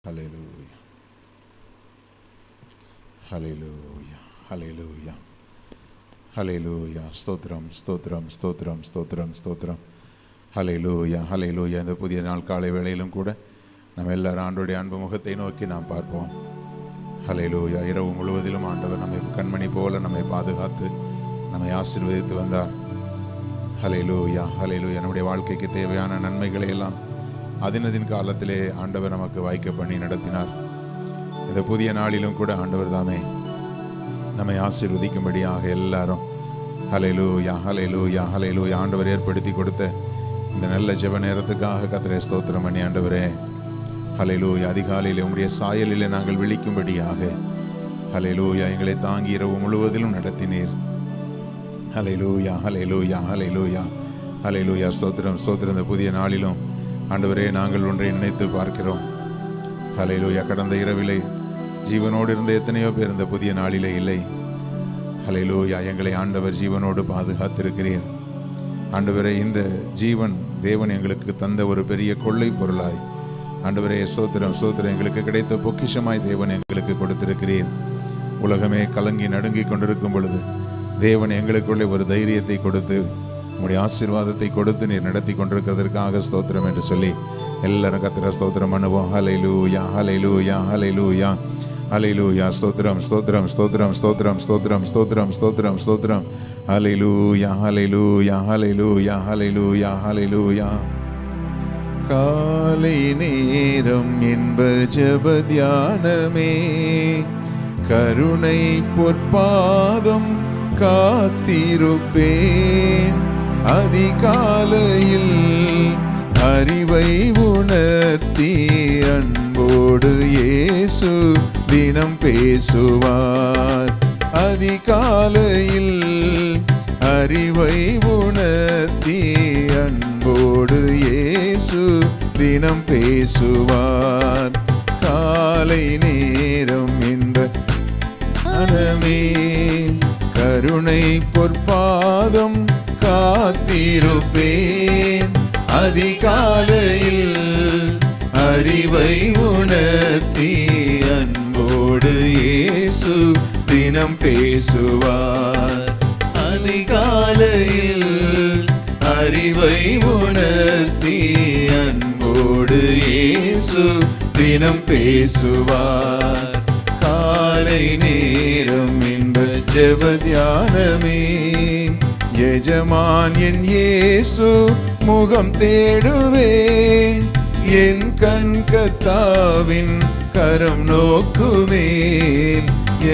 Hallelujah. Hallelujah. Hallelujah. Hallelujah. ஸ்தோத்திரம் ஸ்தோத்திரம் ஸ்தோத்திரம் ஸ்தோத்திரம் ஸ்தோத்திரம். ஹல்லேலூயா ஹல்லேலூயா. இந்த புதிய நாள் காலை வேளையிலும் கூட நம்ம எல்லாரும் ஆண்டவருடைய அன்பு முகத்தை நோக்கி நாம் பார்ப்போம். ஹல்லேலூயா. இரவு முழுவதிலும் ஆண்டவர் நம்மை கண்மணி போல நம்மை பாதுகாத்து நம்மை ஆசீர்வதித்து வந்தார். ஹல்லேலூயா ஹல்லேலூயா. நம்முடைய வாழ்க்கைக்கு தேவையான நன்மைகளை எல்லாம் அதினதின் காலத்திலே ஆண்டவர் நமக்கு வாய்க்க பண்ணி நடத்தினார். இந்த புதிய நாளிலும் கூட ஆண்டவர் தாமே நம்மை ஆசீர்வதிக்கும்படியாக எல்லாரும் ஹல்லேலூயா ஹல்லேலூயா ஹல்லேலூயா. ஆண்டவர் ஏற்படுத்தி கொடுத்த இந்த நல்ல ஜெப நேரத்துக்காக கர்த்தரை ஸ்தோத்திரம் பண்ணி ஆண்டவரே ஹல்லேலூயா. அதிகாலையில் உம்முடைய சாயலிலே நாங்கள் விழிக்கும்படியாக ஹல்லேலூயா எங்களை தாங்கி இரவு முழுவதிலும் நடத்தினீர். ஹல்லேலூயா ஹல்லேலூயா ஹல்லேலூயா ஹல்லேலூயா. ஸ்தோத்திரம் ஸ்தோத்திரம். இந்த புதிய நாளிலும் ஆண்டவரே நாங்கள் ஒன்றை நினைத்து பார்க்கிறோம். ஹல்லேலூயா. கடந்த இரவிலே ஜீவனோடு இருந்த எத்தனையோ பேர் இந்த புதிய நாளிலே இல்லை. ஹல்லேலூயா. எங்களை ஆண்டவர் ஜீவனோடு பாதுகாத்திருக்கிறீர். ஆண்டவரே இந்த ஜீவன் தேவன் எங்களுக்கு தந்த ஒரு பெரிய கொள்ளை பொருளாய் ஆண்டவரே ஸ்தோத்திரம் ஸ்தோத்திரம் எங்களுக்கு கிடைத்த பொக்கிஷமாய் தேவன் எங்களுக்கு கொடுத்திருக்கிறீர். உலகமே கலங்கி நடுங்கி கொண்டிருக்கும் பொழுது தேவன் எங்களுக்குள்ளே ஒரு தைரியத்தை கொடுத்து உம்முடைய ஆசீர்வாதத்தை கொடுத்து நீர் நடத்தி கொண்டிருக்கிறதற்காக ஸ்தோத்திரம் என்று சொல்லி எல்லாரும் கர்த்தரை ஸ்தோத்திரம் பண்ணுவோம். ஹல்லேலூயா ஹல்லேலூயா ஹல்லேலூயா ஹல்லேலூயா. ஸ்தோத்திரம் ஸ்தோத்திரம் ஸ்தோத்திரம் ஸ்தோத்திரம் ஸ்தோத்திரம் ஸ்தோத்திரம் ஸ்தோத்திரம் ஸ்தோத்திரம். ஹல்லேலூயா ஹல்லேலூயா ஹல்லேலூயா ஹல்லேலூயா ஹல்லேலூயா. காலை நேரம் என்ப ஜெப தியானமே, கருணை பொற்பாதம் காத்திருப்பேன். அதிகாலையில் அறிவை உணர்த்தி அன்போடு இயேசு தினம் பேசுவார். அதிகாலையில் அறிவை உணர்த்தி அன்போடு இயேசு தினம் பேசுவார். காலை நேரம் என்ப அனமே, கருணை பொற்பாதம் காத்திருப்பேன். அதிகாலையில் அறிவை உணர்த்தி அன்போடு இயேசு தினம் பேசுவார். அதிகாலையில் அறிவை உணர்த்தி அன்போடு இயேசு தினம் பேசுவார். காலை நேரம் என்ப ஜெப தியானமே, எஜமான் என் இயேசு முகம் தேடுவேன். என் கண் கர்த்தாவின் கரம் நோக்குவேன்.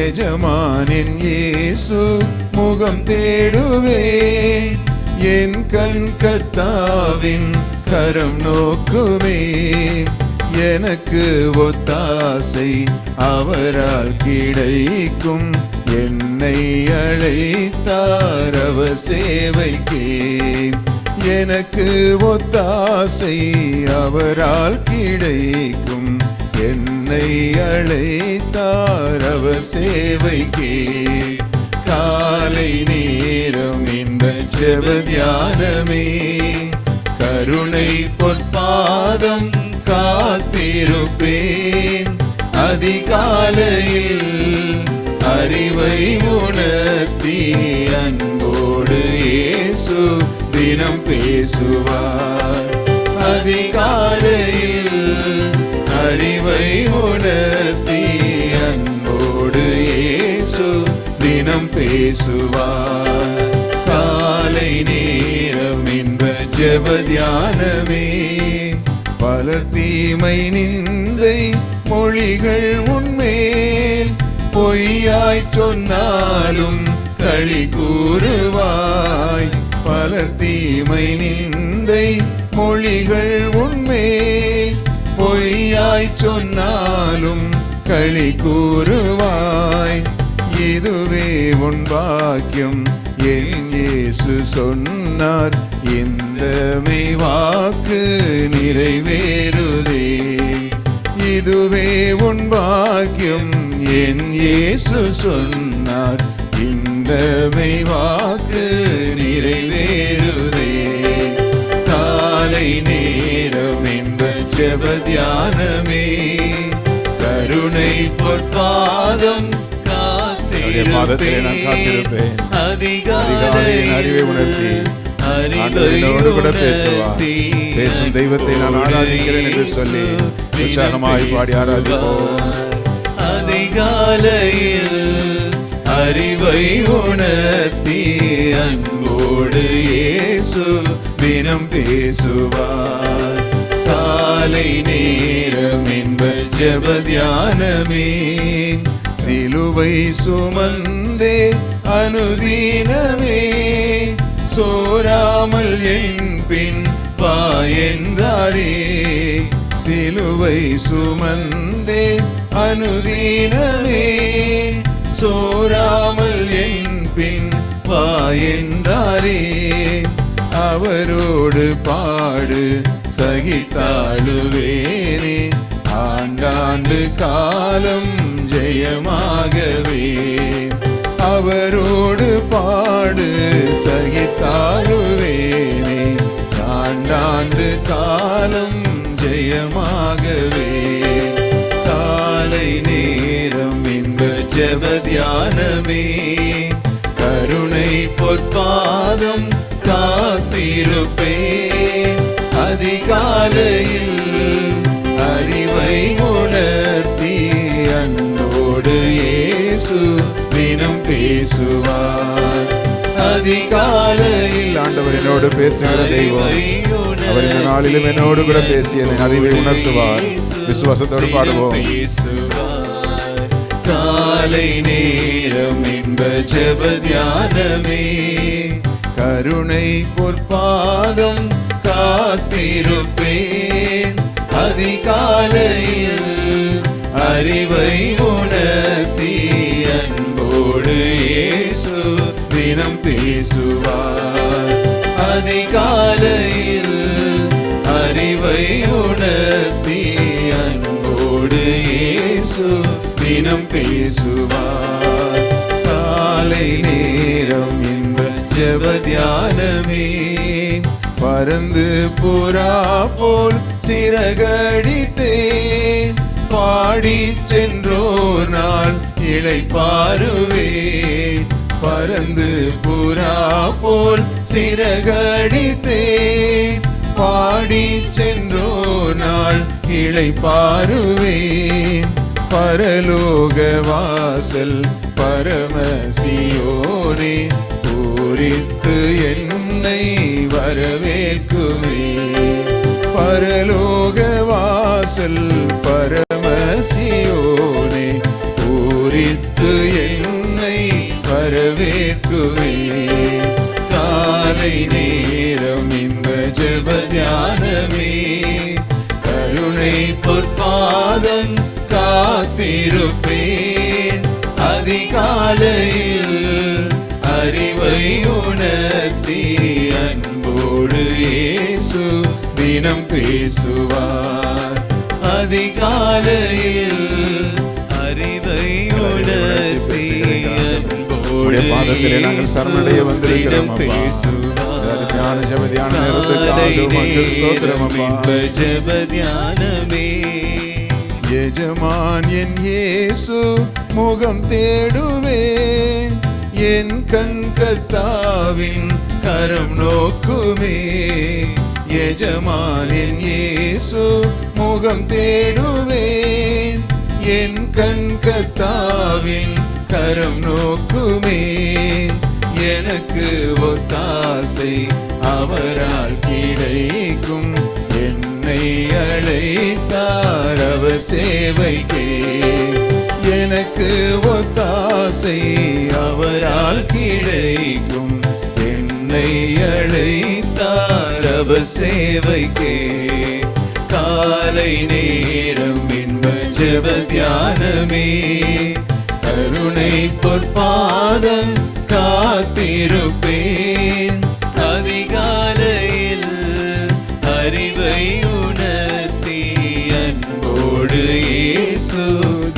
எஜமான் என் இயேசு முகம் தேடுவேன். என் கண் கர்த்தாவின் கரம் நோக்குவேன். எனக்கு ஒத்தாசை அவரால் கிடைக்கும். என்னை அழைத்தார் அவர் சேவைக்கே. எனக்கு ஒத்தாசை அவரால் கிடைக்கும். என்னை அழைத்தார் அவர் சேவைக்கே. காலை நேரம் இந்த ஜெப தியானமே, கருணை பொற்பாதம் காத்திருப்பேன். அதிகாலையில் அறிவை உணர்த்தி அன்போடு இயேசு தினம் பேசுவார். அதிகாலையில் அறிவை உணர்த்தி அன்போடு இயேசு தினம் பேசுவார். காலை நேரம் என்ப ஜெப தியானமே, பலர் தீமை நிந்தை மொழிகள் உன்மேல் பொய்யாய் சொன்னாலும் களி கூறுவாய். பலர் தீமை நிந்தை மொழிகள் உன்மேல் பொய்யாய் சொன்னாலும் களி கூறுவாய். இதுவே உன் பாக்கியம் என் இயேசு சொன்னார். இந்த மெய் வாக்கு நிறைவேறுதே. இதுவே உன் பாக்கியம் என் இயேசு சொன்னார். இந்த மெய் வாக்கு நிறைவேறுதே. காலை நேரம் என்ப ஜெப தியானமே, பொற்பாதம் பாதத்திலே நான் காத்திருப்பேன். அதிகாலையின் அறிவை உணர்த்தி ஆண்டவரோடு கூட பேசுவார். பேசும் தெய்வத்தை நான் ஆராதிக்கிறேன் என்று சொல்லி உற்சாகமாய் பாடி ஆராதிப்போம். அதிகாலையில் அறிவை உணர்த்தி அன்போடு இயேசு தினம் பேசுவார். காலை நேரம் என்ப ஜெப தியானமே, சிலுவை சுமந்தே அனுதினமே, சோராமல் என் பின் வா என்றாரே. சிலுவை சுமந்தே அனுதினமே, சோராமல் என் பின் வா என்றாரே. அவரோடு பாடு சகித்தாளுவேனே, ஆண்டாண்டு காலம் ஜெயமாகவே. அவரோடு பாடு சகித்தாளுவேனே, ஆண்டாண்டு காலம் ஜெயமாகவே. காலை நேரம் இன்ப ஜெப தியானமே, கருணை பொற்பாதம் காத்திருப்பேன். அதிகாலையில் அறிவை உணர்த்தி அன்போடு இயேசு தினம் பேசுவார். அதிகாலையில் ஆண்டவர் என்னோடு பேசுகிற தெய்வம். அவர் இந்த நாளிலும் என்னோடு கூட பேசிய அறிவை உணர்த்துவார். விசுவாசத்தோடு பாடுவோம். காலை நேரம் என்ப ஜெப தியானமே, கருணை பொற்பாதம் காத்திருப்பேன். அதிகாலையில் அறிவை உணர்த்தி அன்போடு இயேசு தினம் பேசுவார். அதிகாலையில் அறிவை உணர்த்தி அன்போடு இயேசு தினம் பேசுவார். காலை நேரம் என்ப ஜெப தியானமே, பறந்து புறா போல் சிறகடித்தேன். பாடி சென்றோர் நாள் இளைப்பாறுவேன். பறந்து புறா போல் சிறகடித்தேன். பாடி சென்றோர் நாள் இளைப்பாறுவேன். பரலோக வாசல் பரமசியோனே, பூரித்து என்னை வரவேற்குமே. பரலோக வாசல் பரமசியோனே, பூரித்து என்னை வரவேற்குமே. காலை நேரம் இன்ப ஜெப தியானமே, கருணை பொற்பாதம் காத்திருப்பேன். அதிகாலையில் அறிவை உணர்த்தி அன்போடு இயேசு தினம் பேசுவார். அதிகாலையில் அறிவை உணர்த்தி அன்போடு பாதத்திலே நாங்கள் சரணடைய வந்திருக்கிறோம். ஞான ஜெப தியான நேரத்துக்கு ஸ்தோத்திரம் அப்பா. ஜெப தியானமே, எஜமான் என் இயேசு முகம் தேடுவேன். என் கண் கர்த்தாவின் கரம் நோக்குமே. எஜமான் என் இயேசு முகம் தேடுவேன். என் கண் கர்த்தாவின் கரம் நோக்குமே. எனக்கு ஒத்தாசை அவரால் கிடைக்கும். என்னை அழைத்தார் அவர் சேவைக்கே. எனக்கு ஒத்தாசை அவரால் கிடைக்கும். என்னை அழைத்தார் அவர் சேவைக்கே. காலை நேரம் இன்ப ஜெப தியானமே, கருணை பொற்பாதம் காத்திருப்பேன். அதிகாலையில் அறிவை உணர்த்தி அன்போடு இயேசு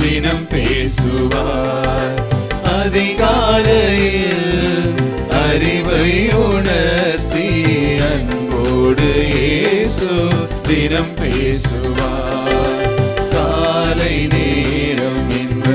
தினம் பேசுவார். அதிகாலையில் அறிவை உணர்த்தி அன்போடு இயேசு தினம் பேசுவார். காலை நேரம் இன்ப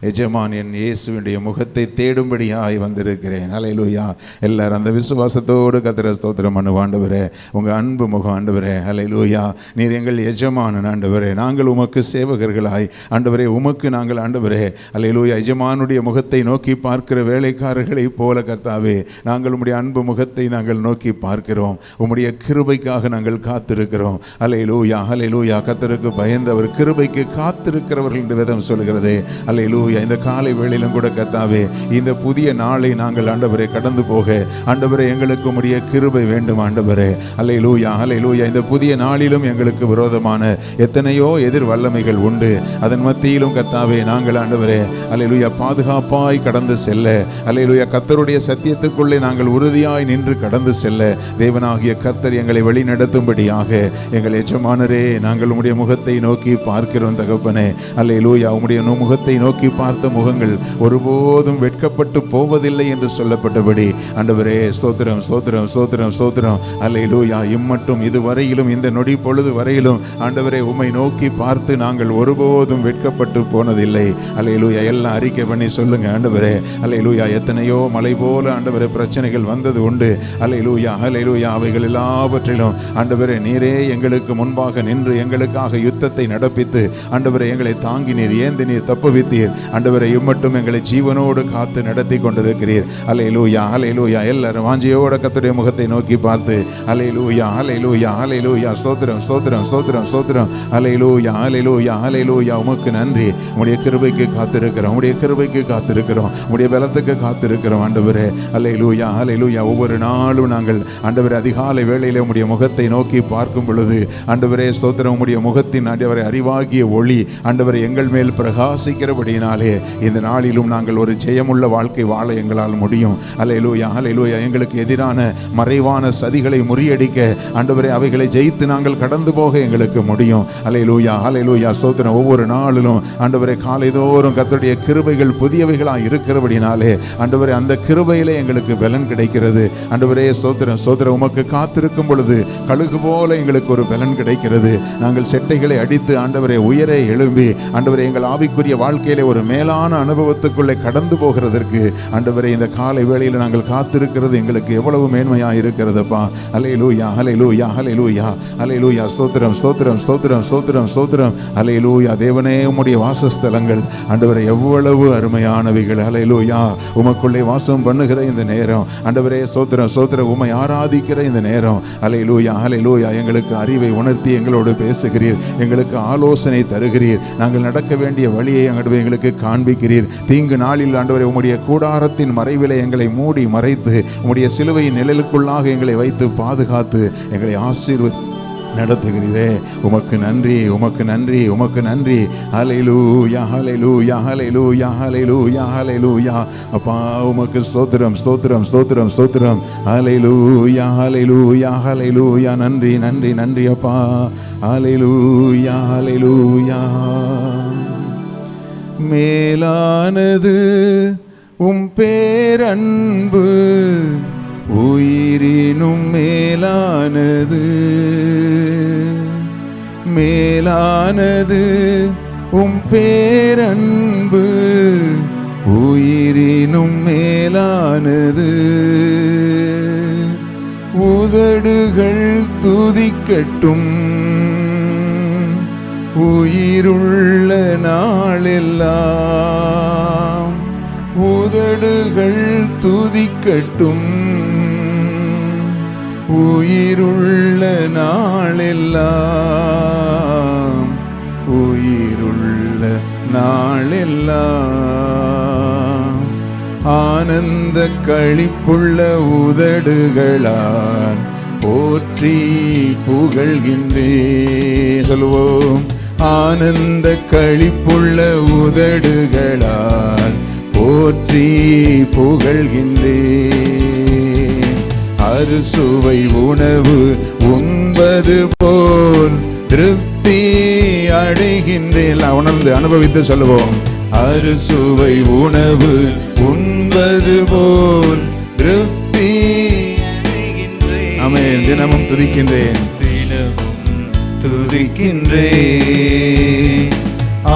எஜமான் என் இயேசுவினுடைய முகத்தை தேடும்படியாய் வந்திருக்கிறேன். ஹல்லேலூயா. எல்லாரும் அந்த விசுவாசத்தோடு கர்த்தரை ஸ்தோத்திரம் பண்ணுவோம். ஆண்டவரே, உங்கள் அன்பு முகம் ஆண்டவரே, ஹல்லேலூயா, நீர் எங்கள் எஜமானன் ஆண்டவரே, நாங்கள் உமக்கு சேவகர்களாய் ஆண்டவரே, உமக்கு நாங்கள் ஆண்டவரே, ஹல்லேலூயா, எஜமானுடைய முகத்தை நோக்கி பார்க்கிற வேலைக்காரர்களைப் போல கர்த்தாவே, நாங்கள் உம்முடைய அன்பு முகத்தை நாங்கள் நோக்கி பார்க்கிறோம். உம்முடைய கிருபைக்காக நாங்கள் காத்திருக்கிறோம். ஹல்லேலூயா, ஹல்லேலூயா. கர்த்தருக்கு பயந்தவர் கிருபைக்கு காத்திருக்கிறவர்கள் என்று வேதம் சொல்கிறது. ஹல்லேலூயா. இந்த காலை வேளையிலும் கூட கர்த்தாவே, இந்த புதிய நாளை நாங்கள் ஆண்டவரே கடந்து போக ஆண்டவரே எங்களுக்கு உம்முடைய கிருபை வேண்டும் ஆண்டவரே. ஹல்லேலூயா, ஹல்லேலூயா. இந்த புதிய நாளிலும் எங்களுக்கு விரோதமான எத்தனையோ எதிர் வல்லமைகள் உண்டு. அதன் மத்தியிலும் கர்த்தாவே நாங்கள் ஆண்டவரே ஹல்லேலூயா பாதுகாப்பாய் கடந்து செல்ல, ஹல்லேலூயா, கர்த்தருடைய சத்தியத்துக்குள்ளே நாங்கள் உறுதியாய் நின்று கடந்து செல்ல தேவனாகிய கர்த்தர் எங்களை வழி நடத்தும்படியாக எங்கள் எஜமானரே, நாங்கள் உம்முடைய முகத்தை நோக்கி பார்க்கிறோம் தகப்பனே. ஹல்லேலூயா. உம்முடைய முகத்தை நோக்கி பார்த்த முகங்கள் ஒருபோதும் வெட்கப்பட்டு போவதில்லை என்று சொல்லப்பட்டபடி ஆண்டவரே ஸ்தோத்திரம், ஸ்தோத்திரம், ஸ்தோத்திரம், ஸ்தோத்திரம். ஹல்லேலூயா. இம்மட்டும் இதுவரையிலும் இந்த நொடி பொழுது வரையிலும் ஆண்டவரே உம்மை நோக்கி பார்த்து நாங்கள் ஒருபோதும் வெட்கப்பட்டு போனதில்லை. ஹல்லேலூயா. எல்லாம் அறிக்கை பண்ணி சொல்லுங்க ஆண்டவரே. ஹல்லேலூயா. எத்தனையோ மலை போல ஆண்டவரே பிரச்சனைகள் வந்தது உண்டு. ஹல்லேலூயா, ஹல்லேலூயா. அவைகள் எல்லாவற்றிலும் ஆண்டவரே நீரே எங்களுக்கு முன்பாக நின்று எங்களுக்காக யுத்தத்தை நடப்பித்து ஆண்டவரே எங்களை தாங்கி நீர் ஏந்தி நீர் தப்புவித்தீர். ஆண்டவரே இம்மட்டும் எங்களை ஜீவனோடு காத்து நடத்தி கொண்டிருக்கிறீர். ஹல்லேலூயா, ஹல்லேலூயா. எல்லாரும் வாஞ்சியோட கர்த்தருடைய முகத்தை நோக்கி பார்த்து ஹல்லேலூயா, ஹல்லேலூயா, ஹல்லேலூயா. ஸ்தோத்திரம், ஸ்தோத்திரம், ஸ்தோத்திரம், ஸ்தோத்திரம். ஹல்லேலூயா, ஹல்லேலூயா, ஹல்லேலூயா. உமக்கு நன்றி. உம்முடைய கிருபைக்கு காத்திருக்கிறோம், உம்முடைய கிருபைக்கு காத்திருக்கிறோம், உம்முடைய பலத்துக்கு காத்திருக்கிறோம் ஆண்டவரே. ஹல்லேலூயா, ஹல்லேலூயா. ஒவ்வொரு நாளும் நாங்கள் ஆண்டவரே அதிகாலை வேளையிலே உம்முடைய முகத்தை நோக்கி பார்க்கும் பொழுது ஆண்டவரே ஸ்தோத்திரம், உம்முடைய முகத்தின் ஆண்டவரே அறிவாகிய ஒளி ஆண்டவரே எங்கள் மேல் பிரகாசிக்கிறபடியினாலே இந்த நாளிலும் நாங்கள் ஒரு ஜெயமுள்ள வாழ்க்கை வாழ எங்களால் முடியும். ஹல்லேலூயா, ஹல்லேலூயா. எங்களுக்கு எதிரான மறைவான சதிகளை முறியடிக்க ஆண்டவரே அவைகளை ஜெயித்து நாங்கள் கடந்து போக எங்களுக்கு முடியும். ஹல்லேலூயா, ஹல்லேலூயா. ஸ்தோத்திரம். ஒவ்வொரு நாளிலும் ஆண்டவரே காலைதோறும் கர்த்தருடைய கிருபைகள் புதியவைகளாக இருக்கிறபடினாலே ஆண்டவரே அந்த கிருபையிலே எங்களுக்கு பலன் கிடைக்கிறது. ஆண்டவரே ஸ்தோத்திரம், ஸ்தோத்திரம். உமக்கு காத்திருக்கும் பொழுது கழுகு போல எங்களுக்கு ஒரு பலன் கிடைக்கிறது. நாங்கள் செட்டைகளை அடித்து ஆண்டவரே உயரே எழும்பி ஆண்டவரே எங்கள் ஆவிக்குரிய வாழ்க்கையிலே ஒரு மேலான அனுபவத்துக்குள்ளே கடந்து போகிறதற்கு ஆண்டவரே இந்த காலை வேளையில் நாங்கள் காத்திருக்கிறது எங்களுக்கு எவ்வளவு மேன்மையாக இருக்கிறதுப்பா. ஹல்லேலூயா, ஹல்லேலூயா, ஹல்லேலூயா, ஹல்லேலூயா. ஸ்தோத்திரம், ஸ்தோத்திரம், ஸ்தோத்திரம், ஸ்தோத்திரம், ஸ்தோத்திரம். ஹல்லேலூயா. தேவனே உம்முடைய வாசஸ்தலங்கள் ஆண்டவரே எவ்வளவு அருமையானவைகள். ஹல்லேலூயா. உமக்குள்ளே வாசம் பண்ணுகிற இந்த நேரம் ஆண்டவரே ஸ்தோத்திரம், ஸ்தோத்திரம். உம்மை ஆராதிக்கிற இந்த நேரம் ஹல்லேலூயா, ஹல்லேலூயா. எங்களுக்கு அறிவை உணர்த்தி எங்களோடு பேசுகிறீர், எங்களுக்கு ஆலோசனை தருகிறீர், நாங்கள் நடக்க வேண்டிய வழியை ஆண்டவரே எங்களுக்கு காண்பிக்கிறீர். தீங்கு நாளில் ஆண்டவரே உம்முடைய கூடாரத்தின் மறைவிலே எங்களை மூடி மறைத்து உம்முடைய சிலுவையின் நிழலுக்குள்ளாக எங்களை வைத்து பாதுகாத்து எங்களை ஆசீர்வதி நடத்துகிறீரே. உமக்கு நன்றி, உமக்கு நன்றி, உமக்கு நன்றி. ஹல்லேலூயா, ஹல்லேலூயா, ஹல்லேலூயா, ஹல்லேலூயா, ஹல்லேலூயா. அப்பா உமக்கு ஸ்தோத்திரம், ஸ்தோத்திரம், ஸ்தோத்திரம், ஸ்தோத்திரம். ஹல்லேலூயா, ஹல்லேலூயா, ஹல்லேலூயா. நன்றி, நன்றி, நன்றி அப்பா. ஹல்லேலூயா, ஹல்லேலூயா. மேலானது உம் பேரன்பு, உயிரினும் மேலானது, மேலானது உம் பேரன்பு, உயிரினும் மேலானது. உதடுகள் துதிக்கட்டும் உயிருள்ள நாளெல்லாம், உதடுகள் துதிக்கட்டும் உயிருள்ள நாளெல்லாம், உயிருள்ள நாளெல்லாம். ஆனந்த களிப்புள்ள உதடுகளால் போற்றி புகழ்கின்றே. சொல்லுவோம். ஆனந்த களிப்புள்ள உதடுகளால் போற்றி புகழ்கின்றே. அறுசுவை உணவு உண்பது போல் திருப்தி அடைகின்றேன். உணர்ந்து அனுபவித்து சொல்லுவோம். அறுசுவை உணவு உண்பது போல் திருப்தி அடைகின்றேன். ஆமென். தினமும் துதிக்கின்றேன், தினமும் துதிக்கின்றேன்.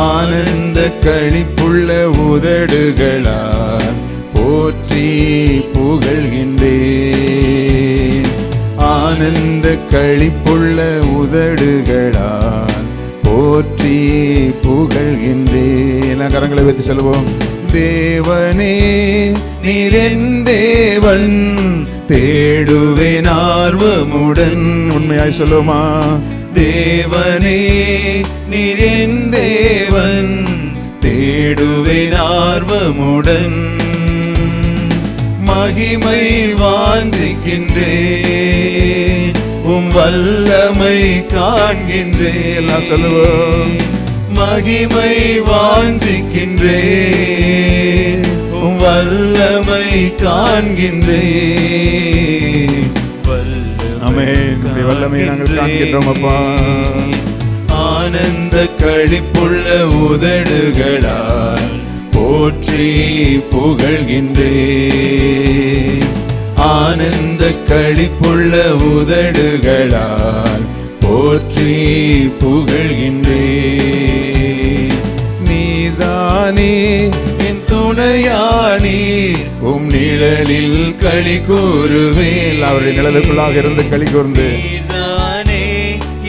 ஆனந்த களிப்புள்ள உதடுகளால் போற்றி புகழ்கின்றேன். ஆனந்த களிப்புள்ள உதடுகளால் போற்றி புகழ்கின்றேன். கரங்களை வைத்து சொல்லுவோம். தேவனே நீர் என் தேவன், தேடுவேன் ஆர்வமுடன். உண்மையாய் சொல்லுமா? தேவனே நீர் என் தேவன், தேடுவேன் ஆர்வமுடன். மகிமை வாஞ்சிக்கின்றேன், உம் வல்லமை காண்கின்றேன். சொல்லுவோம். மகிமை வாஞ்சிக்கின்றேன், உம் வல்லமை காண்கின்றேன். ஆமென். வல்லமையை நாங்கள் காண்கின்றோம் அப்பா. ஆனந்த களிப்புள்ள உதடுகளால் போற்றி புகழ்கின்றேன். ஆனந்த களிப்புள்ள உதடுகளால் போற்றி புகழ்கின்றேன். நீதானே என் துணையானி, உம் நிழலில் களி கூறுவேன். அவருடைய நிழலுக்குள்ளாக இருந்து களி கூர்ந்து. நீதானே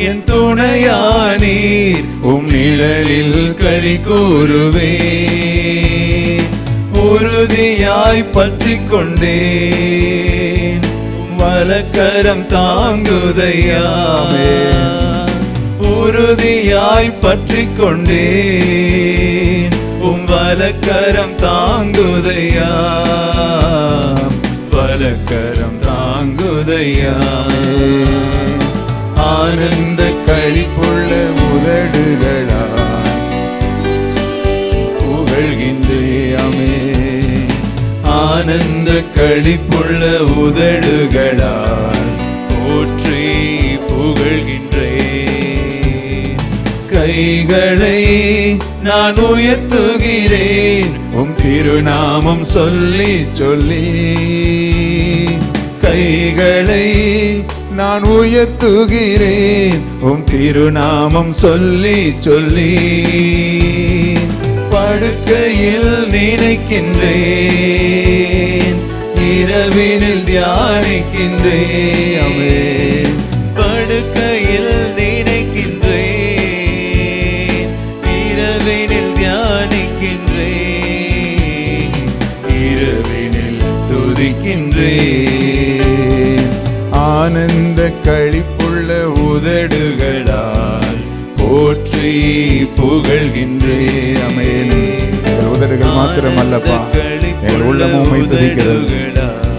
என் துணையானீர், உம் நிழலில் களி கூறுவேன். உறுதியாய் பற்றிக் கொண்டேன், வலக்கரம் தாங்குதையாமே. உறுதியாய் பற்றிக் கொண்டேன், உம் வலக்கரம் தாங்குதையா. வலக்கரம் தாங்குதையாமே. ஆனந்த களிப்புள்ள உதடுகளால் புகழ்கின்றேயாமே. ஆனந்த களிப்புள்ள உதடுகளால் போற்றி புகழ்கின்றேன். கைகளை நான் உயர்த்துகிறேன், உம் திருநாமம் சொல்லி சொல்லி. கைகளை நான் உயர்த்துகிறேன், உம் திருநாமம் சொல்லி சொல்லி. படுக்கையில் நினைக்கின்றேன், இரவினில் தியானிக்கின்றேன். படுக்கையில் நினைக்கின்றேன், இரவினில் தியானிக்கின்றேன். இரவினில் துதிக்கின்றேன். ஆனந்த களிப்புள்ள உதடுகளால் போற்றி புகழ்கின்றேன். ஆமென். எங்கள் உதடுகள் மாத்திரம் அல்லப்பா, எங்கள் உள்ளமும் உம்மை துதிக்கிறது.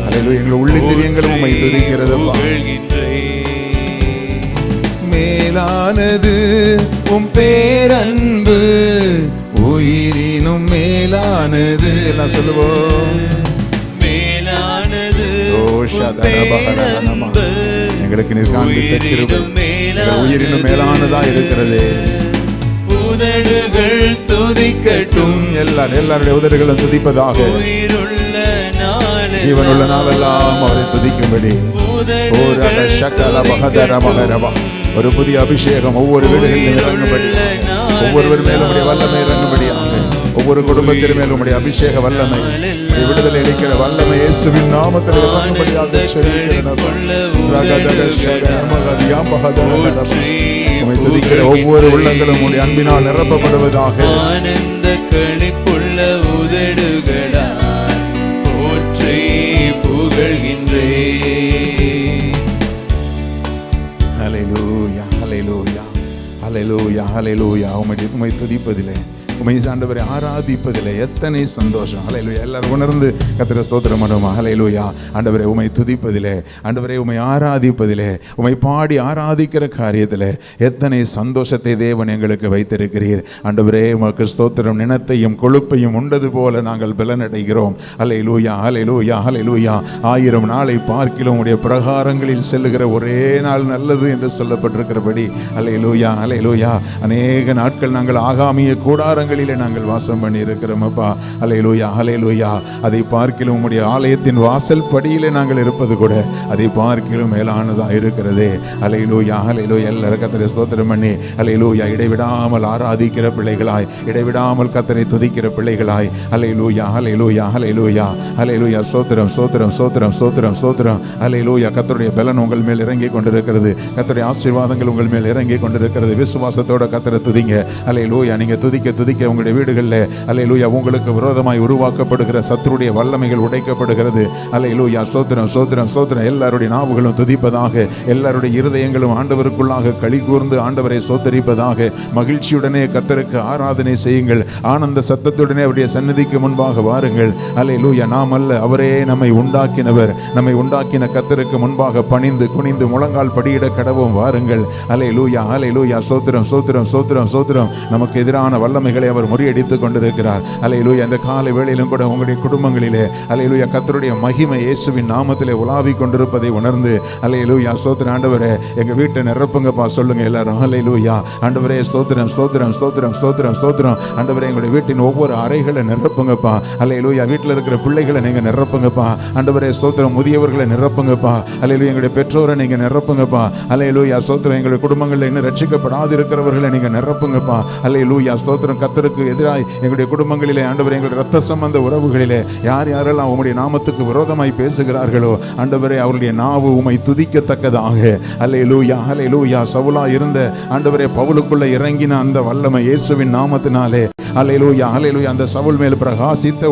அல்லேலூயா. எங்கள் உள்ளிந்திரியங்களும் உம்மை துதிக்கிறதுப்பா. மேலானது உம் பேரன்பு, உயிரினும் மேலானது. எல்லாம் சொல்லுவோம். மேலானது எங்களுக்கு நீர் காண்பித்த கிருபை எங்கள் உயிரினும் மேலானதா இருக்கிறது. உதடுகள் துதிக்கட்டும். எல்லாருடைய உதடுகளும் துதிப்பதாக. ஜீவனுள்ள நாளெல்லாம் அவரை துதிக்கும்படி. ஒரு புதிய அபிஷேகம் ஒவ்வொரு வீடுகளிலும் இறங்கும்படி, ஒவ்வொருவர் மேலும் வல்லமை இறங்கும்படியாக, ஒவ்வொரு குடும்பத்திலும் மேலும் அபிஷேக வல்லமை, விடுதலை அளிக்கிற வல்லமை இயேசுவின் நாமத்தில் இறங்கும்படியாக உம்மை துதிக்கிற ஒவ்வொரு உள்ளங்களும் உம்முடைய அன்பினால் நிரப்பப்படுவதாக. ஆனந்த களிப்புள்ள உதடுகளால் போற்றி புகழ்கின்றேன். ஹல்லேலூயா, ஹல்லேலூயா, ஹல்லேலூயா, ஹல்லேலூயா. உம்மை துதிப்பதிலே, உம்மை ஆண்டவரை ஆராதிப்பதிலே எத்தனை சந்தோஷம். ஹல்லேலூயா. எல்லாரும் உணர்ந்து கர்த்தரை ஸ்தோத்திரம் பண்ணுவோமா? ஹல்லேலூயா. ஆண்டவரை உம்மை துதிப்பதிலே, ஆண்டவரை உம்மை ஆராதிப்பதிலே, உம்மை பாடி ஆராதிக்கிற காரியத்திலே எத்தனை சந்தோஷத்தை தேவன் எங்களுக்கு வைத்திருக்கிறீர். ஆண்டவரே உமக்கு ஸ்தோத்திரம். நினத்தையும் கொழுப்பையும் உண்டது போல நாங்கள் பலனடைகிறோம். ஹல்லேலூயா, ஹல்லேலூயா, ஹல்லேலூயா. 1000 நாளை பார்க்கிலும் உடைய பிரகாரங்களில் செல்லுகிற ஒரே நாள் நல்லது என்று சொல்லப்பட்டிருக்கிறபடி ஹல்லேலூயா, ஹல்லேலூயா. அநேக நாட்கள் நாங்கள் ஆகாமிய கூடாரங்கள் ஸ்தலங்களிலே நாங்கள் வாசம் பண்ணி இருக்கிறோம் அப்பா. அல்லேலூயா, அல்லேலூயா. அதை பார்க்கிலும் உம்முடைய ஆலயத்தின் வாசல் படியிலே நாங்கள் இருப்பது கூட அதை பார்க்கிலும் மேலானதாக இருக்கிறதே. அல்லேலூயா, அல்லேலூயா. எல்லாரும் கர்த்தரை ஸ்தோத்திரம் பண்ணி அல்லேலூயா இடைவிடாமல் ஆராதிக்கிற பிள்ளைகளாய், இடைவிடாமல் கர்த்தரை துதிக்கிற பிள்ளைகளாய். அல்லேலூயா, அல்லேலூயா, அல்லேலூயா, அல்லேலூயா. ஸ்தோத்திரம், ஸ்தோத்திரம், ஸ்தோத்திரம், ஸ்தோத்திரம், ஸ்தோத்திரம். அல்லேலூயா. கர்த்தருடைய பலன் உங்கள் மேல் இறங்கி கொண்டிருக்கிறது. கர்த்தருடைய ஆசீர்வாதங்கள் உங்கள் மேல் இறங்கி கொண்டிருக்கிறது. விசுவாசத்தோட கர்த்தரை துதிங்க. அல்லேலூயா. நீங்க துதிக்க துதிக்க உங்களுடைய வீடுகளில் அல்லேலூயா உங்களுக்கு விரோதமாய் உருவாக்கப்படுகிற சத்துருடைய வல்லமைகள் உடைக்கப்படுகிறது. அல்லேலூயா. ஸ்தோத்திரம், ஸ்தோத்திரம், ஸ்தோத்திரம். எல்லாருடைய நாவுகளும் துதிப்பதாக, எல்லாருடைய இருதயங்களும் ஆண்டவருக்குள்ளாக களி கூர்ந்து ஆண்டவரை ஸ்தோத்தரிப்பதாக. மகிழ்ச்சியுடனே கர்த்தருக்கு ஆராதனை செய்யுங்கள். ஆனந்த சத்தத்துடனே அவருடைய சந்நிதிக்கு முன்பாக வாருங்கள். அல்லேலூயா. நாம் அல்ல, அவரே நம்மை உண்டாக்கினவர். நம்மை உண்டாக்கின கர்த்தருக்கு முன்பாக பணிந்து குனிந்து முழங்கால் படியிட கடவும் வாருங்கள். அல்லேலூயா, அல்லேலூயா. ஸ்தோத்திரம், ஸ்தோத்திரம், ஸ்தோத்திரம், ஸ்தோத்திரம். நமக்கு எதிரான வல்லமைகளை அவர் முறியடித்துக் கொண்டிருக்கிறார். அல்லேலூயா. இந்த காலை வேளையிலும் கூட உங்களுடைய குடும்பங்களிலே அல்லேலூயா கர்த்தருடைய மகிமை இயேசுவின் நாமத்திலே உலாவிக் கொண்டிருப்பதை உணர்ந்து அல்லேலூயா. ஸ்தோத்திரம் ஆண்டவரே, எங்க வீட்டை நிரப்புங்கப்பா சொல்லுங்க எல்லாரும். அல்லேலூயா. ஆண்டவரே ஸ்தோத்திரம், ஸ்தோத்திரம், ஸ்தோத்திரம், ஸ்தோத்திரம், ஸ்தோத்திரம். ஆண்டவரே எங்களுடைய வீட்டின் ஒவ்வொரு அறைகளை நிரப்புங்கப்பா. அல்லேலூயா. வீட்டில் இருக்கிற பிள்ளைகளை நீங்க நிரப்புங்கப்பா. ஆண்டவரே ஸ்தோத்திரம். முதியவர்களை நிரப்புங்கப்பா. அல்லேலூயா. எங்களுடைய பெற்றோரை நீங்க நிரப்புங்கப்பா. அல்லேலூயா. ஸ்தோத்திரம். எங்களுடைய குடும்பங்களில் இன்னும் ரட்சிக்கப்படாது இருக்கிறவர்களை நீங்க நிரப்புங்கப்பா. அல்லேலூயா. ஸ்தோத்திரம். கர்த்தருக்கு எதிராய் எங்களுடைய குடும்பங்களிலே ஆண்டவரே எங்களுடைய இரத்த சம்பந்த உறவுகளிலே யார் யாரெல்லாம் உம்முடைய நாமத்துக்கு விரோதமாய் பேசுகிறார்களோ ஆண்டவரே அவருடைய நாவு உம்மை துதிக்கத்தக்கதாக. அல்லேலூயா, அல்லேலூயா. சவுலா இருந்த ஆண்டவரே பவுலுக்குள்ள இறங்கின அந்த வல்லமை இயேசுவின் நாமத்தினாலே அல்லேலூயா, அல்லேலூயா. அந்த சவுல் மேல் பிரகாசித்த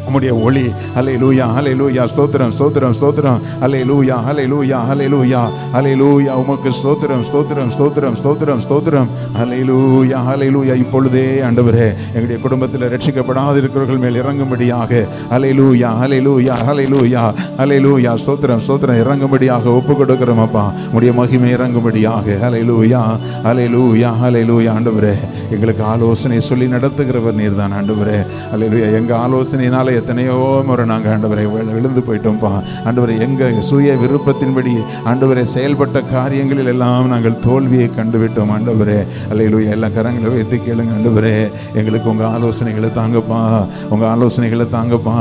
உம்முடைய ஒளி. அல்லேலூயா, அல்லேலூயா. ஸ்தோத்திரம், ஸ்தோத்திரம், ஸ்தோத்திரம். அல்லேலூயா, அல்லேலூயா, அல்லேலூயா, அல்லேலூயா. உமக்கு ஸ்தோத்திரம், ஸ்தோத்திரம், ஸ்தோத்திரம், ஸ்தோத்திரம், ஸ்தோத்திரம். அல்லேலூயா, அல்லேலூயா. இப்பொழுதே ஆண்டவரே எங்களுடைய குடும்பத்தில் ரட்சிக்கப்படாது இருக்கிறவர்கள் மேல் இறங்கும்படியாக அல்லேலூயா, அல்லேலூயா, அல்லேலூயா, அல்லேலூயா. ஸ்தோத்திரம், ஸ்தோத்திரம். இறங்கும்படியாக ஒப்பு கொடுக்கிறோம் அப்பா. உம்முடைய மகிமை இறங்கும்படியாக. அல்லேலூயா, அல்லேலூயா, அல்லேலூயா. ஆண்டவரே எங்களுக்கு ஆலோசனை சொல்லி நடத்துகிறவர் நீர் தான் ஆண்டவரே. அல்லேலூயா. எங்க ஆலோசனையினால எத்தனையோ முறை நாங்கள் ஆண்டவரை விழுந்து போயிட்டோம்ப்பா. ஆண்டவரை எங்கள் சுய விருப்பத்தின்படி ஆண்டவரை செயல்பட்ட காரியங்களில் எல்லாம் நாங்கள் தோல்வியை கண்டுவிட்டோம் ஆண்டவரே. அல்லேலூயா. எல்லா கரங்களை வைத்து கேளுங்க ஆண்டவரே. எங்களுக்கு உங்கள் ஆலோசனைகளை தாங்கப்பா, உங்கள் ஆலோசனைகளை தாங்கப்பா.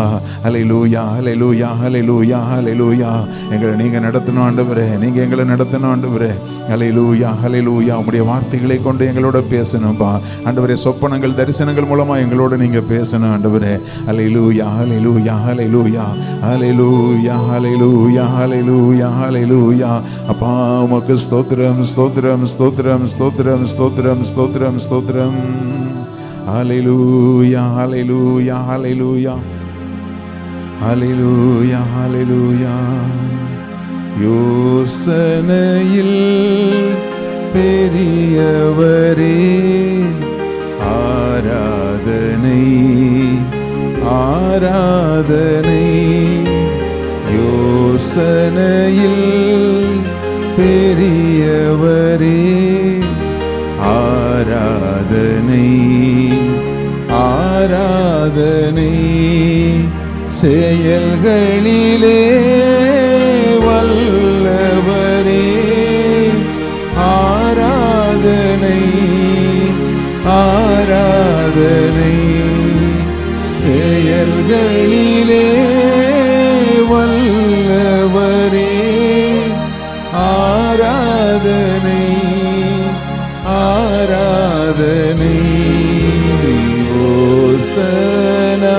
அல்லேலூயா, அல்லேலூயா, அல்லேலூயா, அல்லேலூயா. எங்களை நீங்கள் நடத்தணும் ஆண்டவரே, நீங்கள் எங்களை நடத்தணும் ஆண்டவரே. அல்லேலூயா, அல்லேலூயா. உங்களுடைய வார்த்தைகளை கொண்டு எங்களோட பேசணும்ப்பா ஆண்டவரே. சொப்பனங்கள் தரிசனங்கள் மூலமாக எங்களோட நீங்கள் பேசணும் ஆண்டவரே. அல்லேலூயா, ஹalleluya, ஹalleluya, ஹalleluya, ஹalleluya, ஹalleluya, ஹalleluya. அப்பா உமக்கு ஸ்தோத்திரம், ஸ்தோத்திரம், ஸ்தோத்திரம், ஸ்தோத்திரம், ஸ்தோத்திரம், ஸ்தோத்திரம், ஸ்தோத்திரம். ஹalleluya, ஹalleluya, ஹalleluya, ஹalleluya, ஹalleluya. யோசனையில் பெரியவரே ஆராதனை, ஆராதனை. யோசனையில் பெரியவரே ஆராதனை, ஆராதனை. செயல்களிலே வல்லவரே ஆராதனை, ஆராதனை. செயல்களிலே வல்லவரே ஆராதனை, ஆராதனை. ஓசனா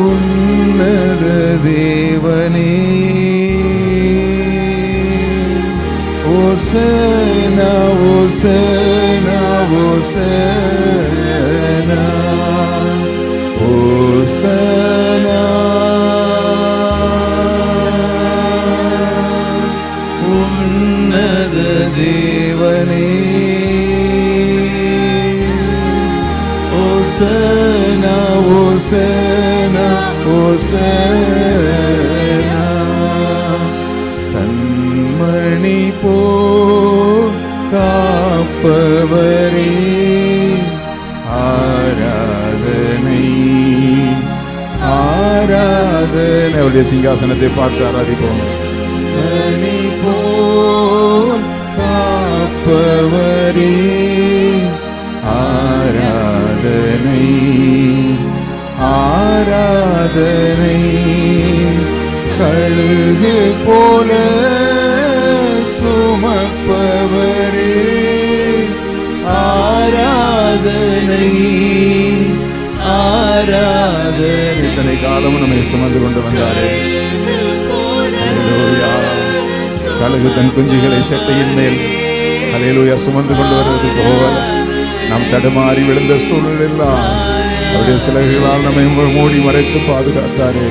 உன்னத தேவனே, ஓசனா, ஓசனா, ஓசனா, ஓசனா. உன்னத தேவனே ஓசனா, ஓசனா, ஓசனா. கண்மணி போ காப்பவரே ஆராதனை, ஆராதனை. அவருடைய சிங்காசனத்தை பார்த்து ஆராதிப்போம். மணி போல் காப்ப சுமப்பவரே ஆராதனை ஆராதனை. கழுகு போல சுமப்பவரே ஆராதனை ஆராதனை. இத்தனை காலமும் நம்மை சுமந்து கொண்டு வந்தாரே. ஹல்லேலூயா. கழுகு தன் குஞ்சுகளை செட்டையின் மேல் ஹல்லேலூயா சுமந்து கொண்டு வருவது போல நாம் தடுமாறி விழுந்த சூழலெல்லாம் அவருடைய சிலைகளால் நம்மை மூடி மறைத்து பாதுகாத்தாரே.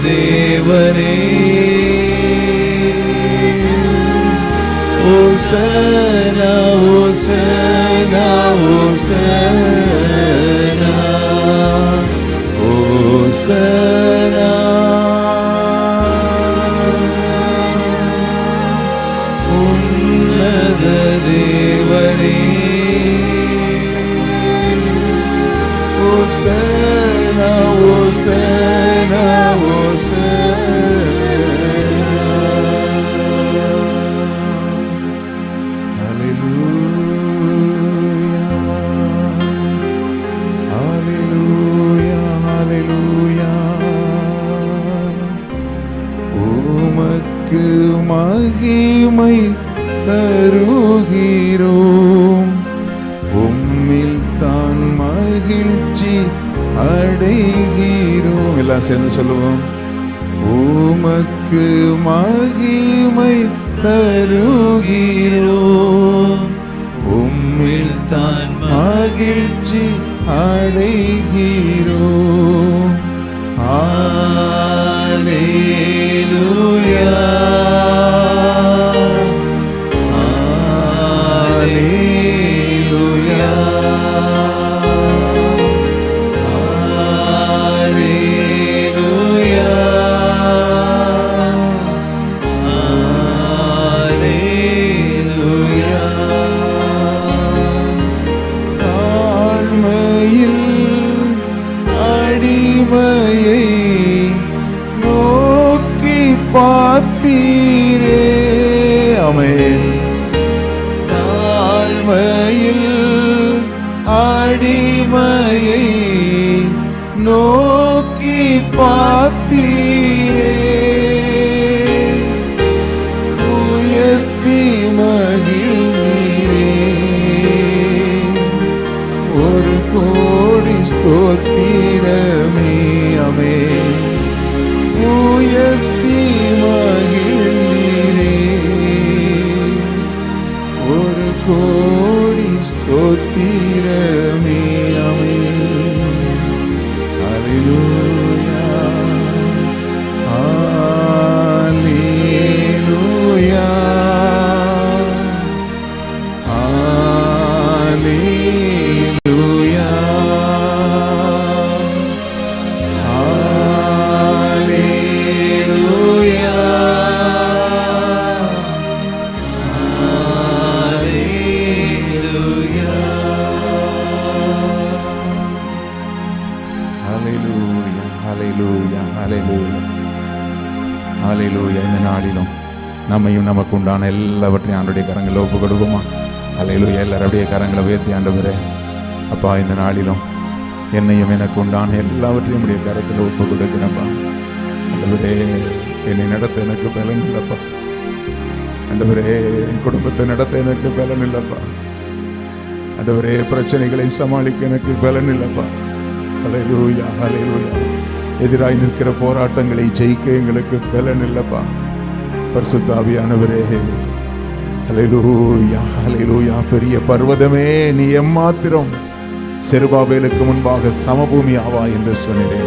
தேவனே ஓசனா ஓசனா ஓசனா ஓசனா. உன்னத தேவனே ஓசனா ஓசனா ஓசனா. ஹல்லேலூயா ஹல்லேலூயா ஹல்லேலூயா. உமக்கு மகிமை தருகிறோம், உம்மில் தான் மகிழ்ச்சி அடைகிறோம். எல்லாம் சேர்ந்து சொல்லுவோம். உமக்கு மகிமை தருகிறோம், உம்மில் தான் மகிழ்ச்சி அடைகிறோம். ஹல்லேலூயா ஹல்லேலூயா ஹல்லேலூயா ஹல்லேலூயா. தாழ்மையில் அடிமையை நோக்கி பார்த்தீரே. ஆமென். தாழ்மையில் அடிமையை நோக்கி பார்த்தீரே. உயர்த்தி மகிழ்ந்தீரே. ஒரு கோடி ஸ்தோத்திரமே. ஆமென். உயர்த்தி மகிழ்ந்தீரே. ஒரு கோடி ஸ்தோத்திரமே. ஆமென். ஹல்லேலூயா ஹல்லேலூயா ஹல்லேலூயா ஹல்லேலூயா ஹல்லேலூயா ஹல்லேலூயா ஹல்லேலூயா ஹல்லேலூயா. இந்த நாளிலும் நம்மையும் நமக்கு உண்டான எல்லாவற்றையும் ஆண்டுடைய கரங்களை ஒப்பு கொடுக்குமா? ஹல்லேலூயா. எல்லாருடைய கரங்களை உயர்த்தி ஆண்டவரே, அப்பா இந்த நாளிலும் என்னையும் எனக்கு உண்டான எல்லாவற்றையும் உடைய கரத்தில் ஒப்பு கொடுக்கிறப்பா. ஆண்டவரே, என்னை நடத்த எனக்கு பலன் இல்லைப்பா. ஆண்டவரே, என் குடும்பத்தை நடத்த எனக்கு பலன் இல்லைப்பா. ஆண்டவரே, பிரச்சனைகளை சமாளிக்க எனக்கு பலன் இல்லைப்பா. ஹல்லேலூயா ஹல்லேலூயா. எதிராய் நிற்கிற போராட்டங்களை ஜெயிக்க எங்களுக்கு பலன் இல்லைப்பா. பரிசுத்த ஆவியானவரே, ஹல்லேலூயா ஹல்லேலூயா. பெரிய பர்வதமே நீ எம்மாத்திரம் செருபாபேலுக்கு முன்பாக சமபூமி ஆவா என்று சொன்னீரே.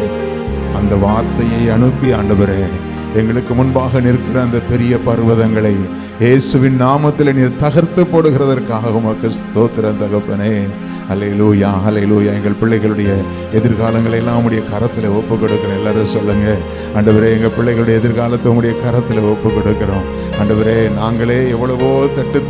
அந்த வார்த்தையை அனுப்பி ஆண்டவரே எங்களுக்கு முன்பாக நிற்கிற அந்த பெரிய பர்வதங்களை இயேசுவின் நாமத்தில் நீர் தகர்த்து போடுகிறதற்காக உமக்கு ஸ்தோத்திரம் தகப்பனே. அல்லேலூயா, அல்லேலூயா. எங்கள் பிள்ளைகளுடைய எதிர்காலங்களை எல்லாம் உடைய கரத்தில் ஒப்பு கொடுக்கிறோம். எல்லாரும் சொல்லுங்க, ஆண்டவரே எங்கள் பிள்ளைகளுடைய எதிர்காலத்தை உடைய கரத்தில் ஒப்பு கொடுக்கிறோம். ஆண்டவரே நாங்களே எவ்வளவோ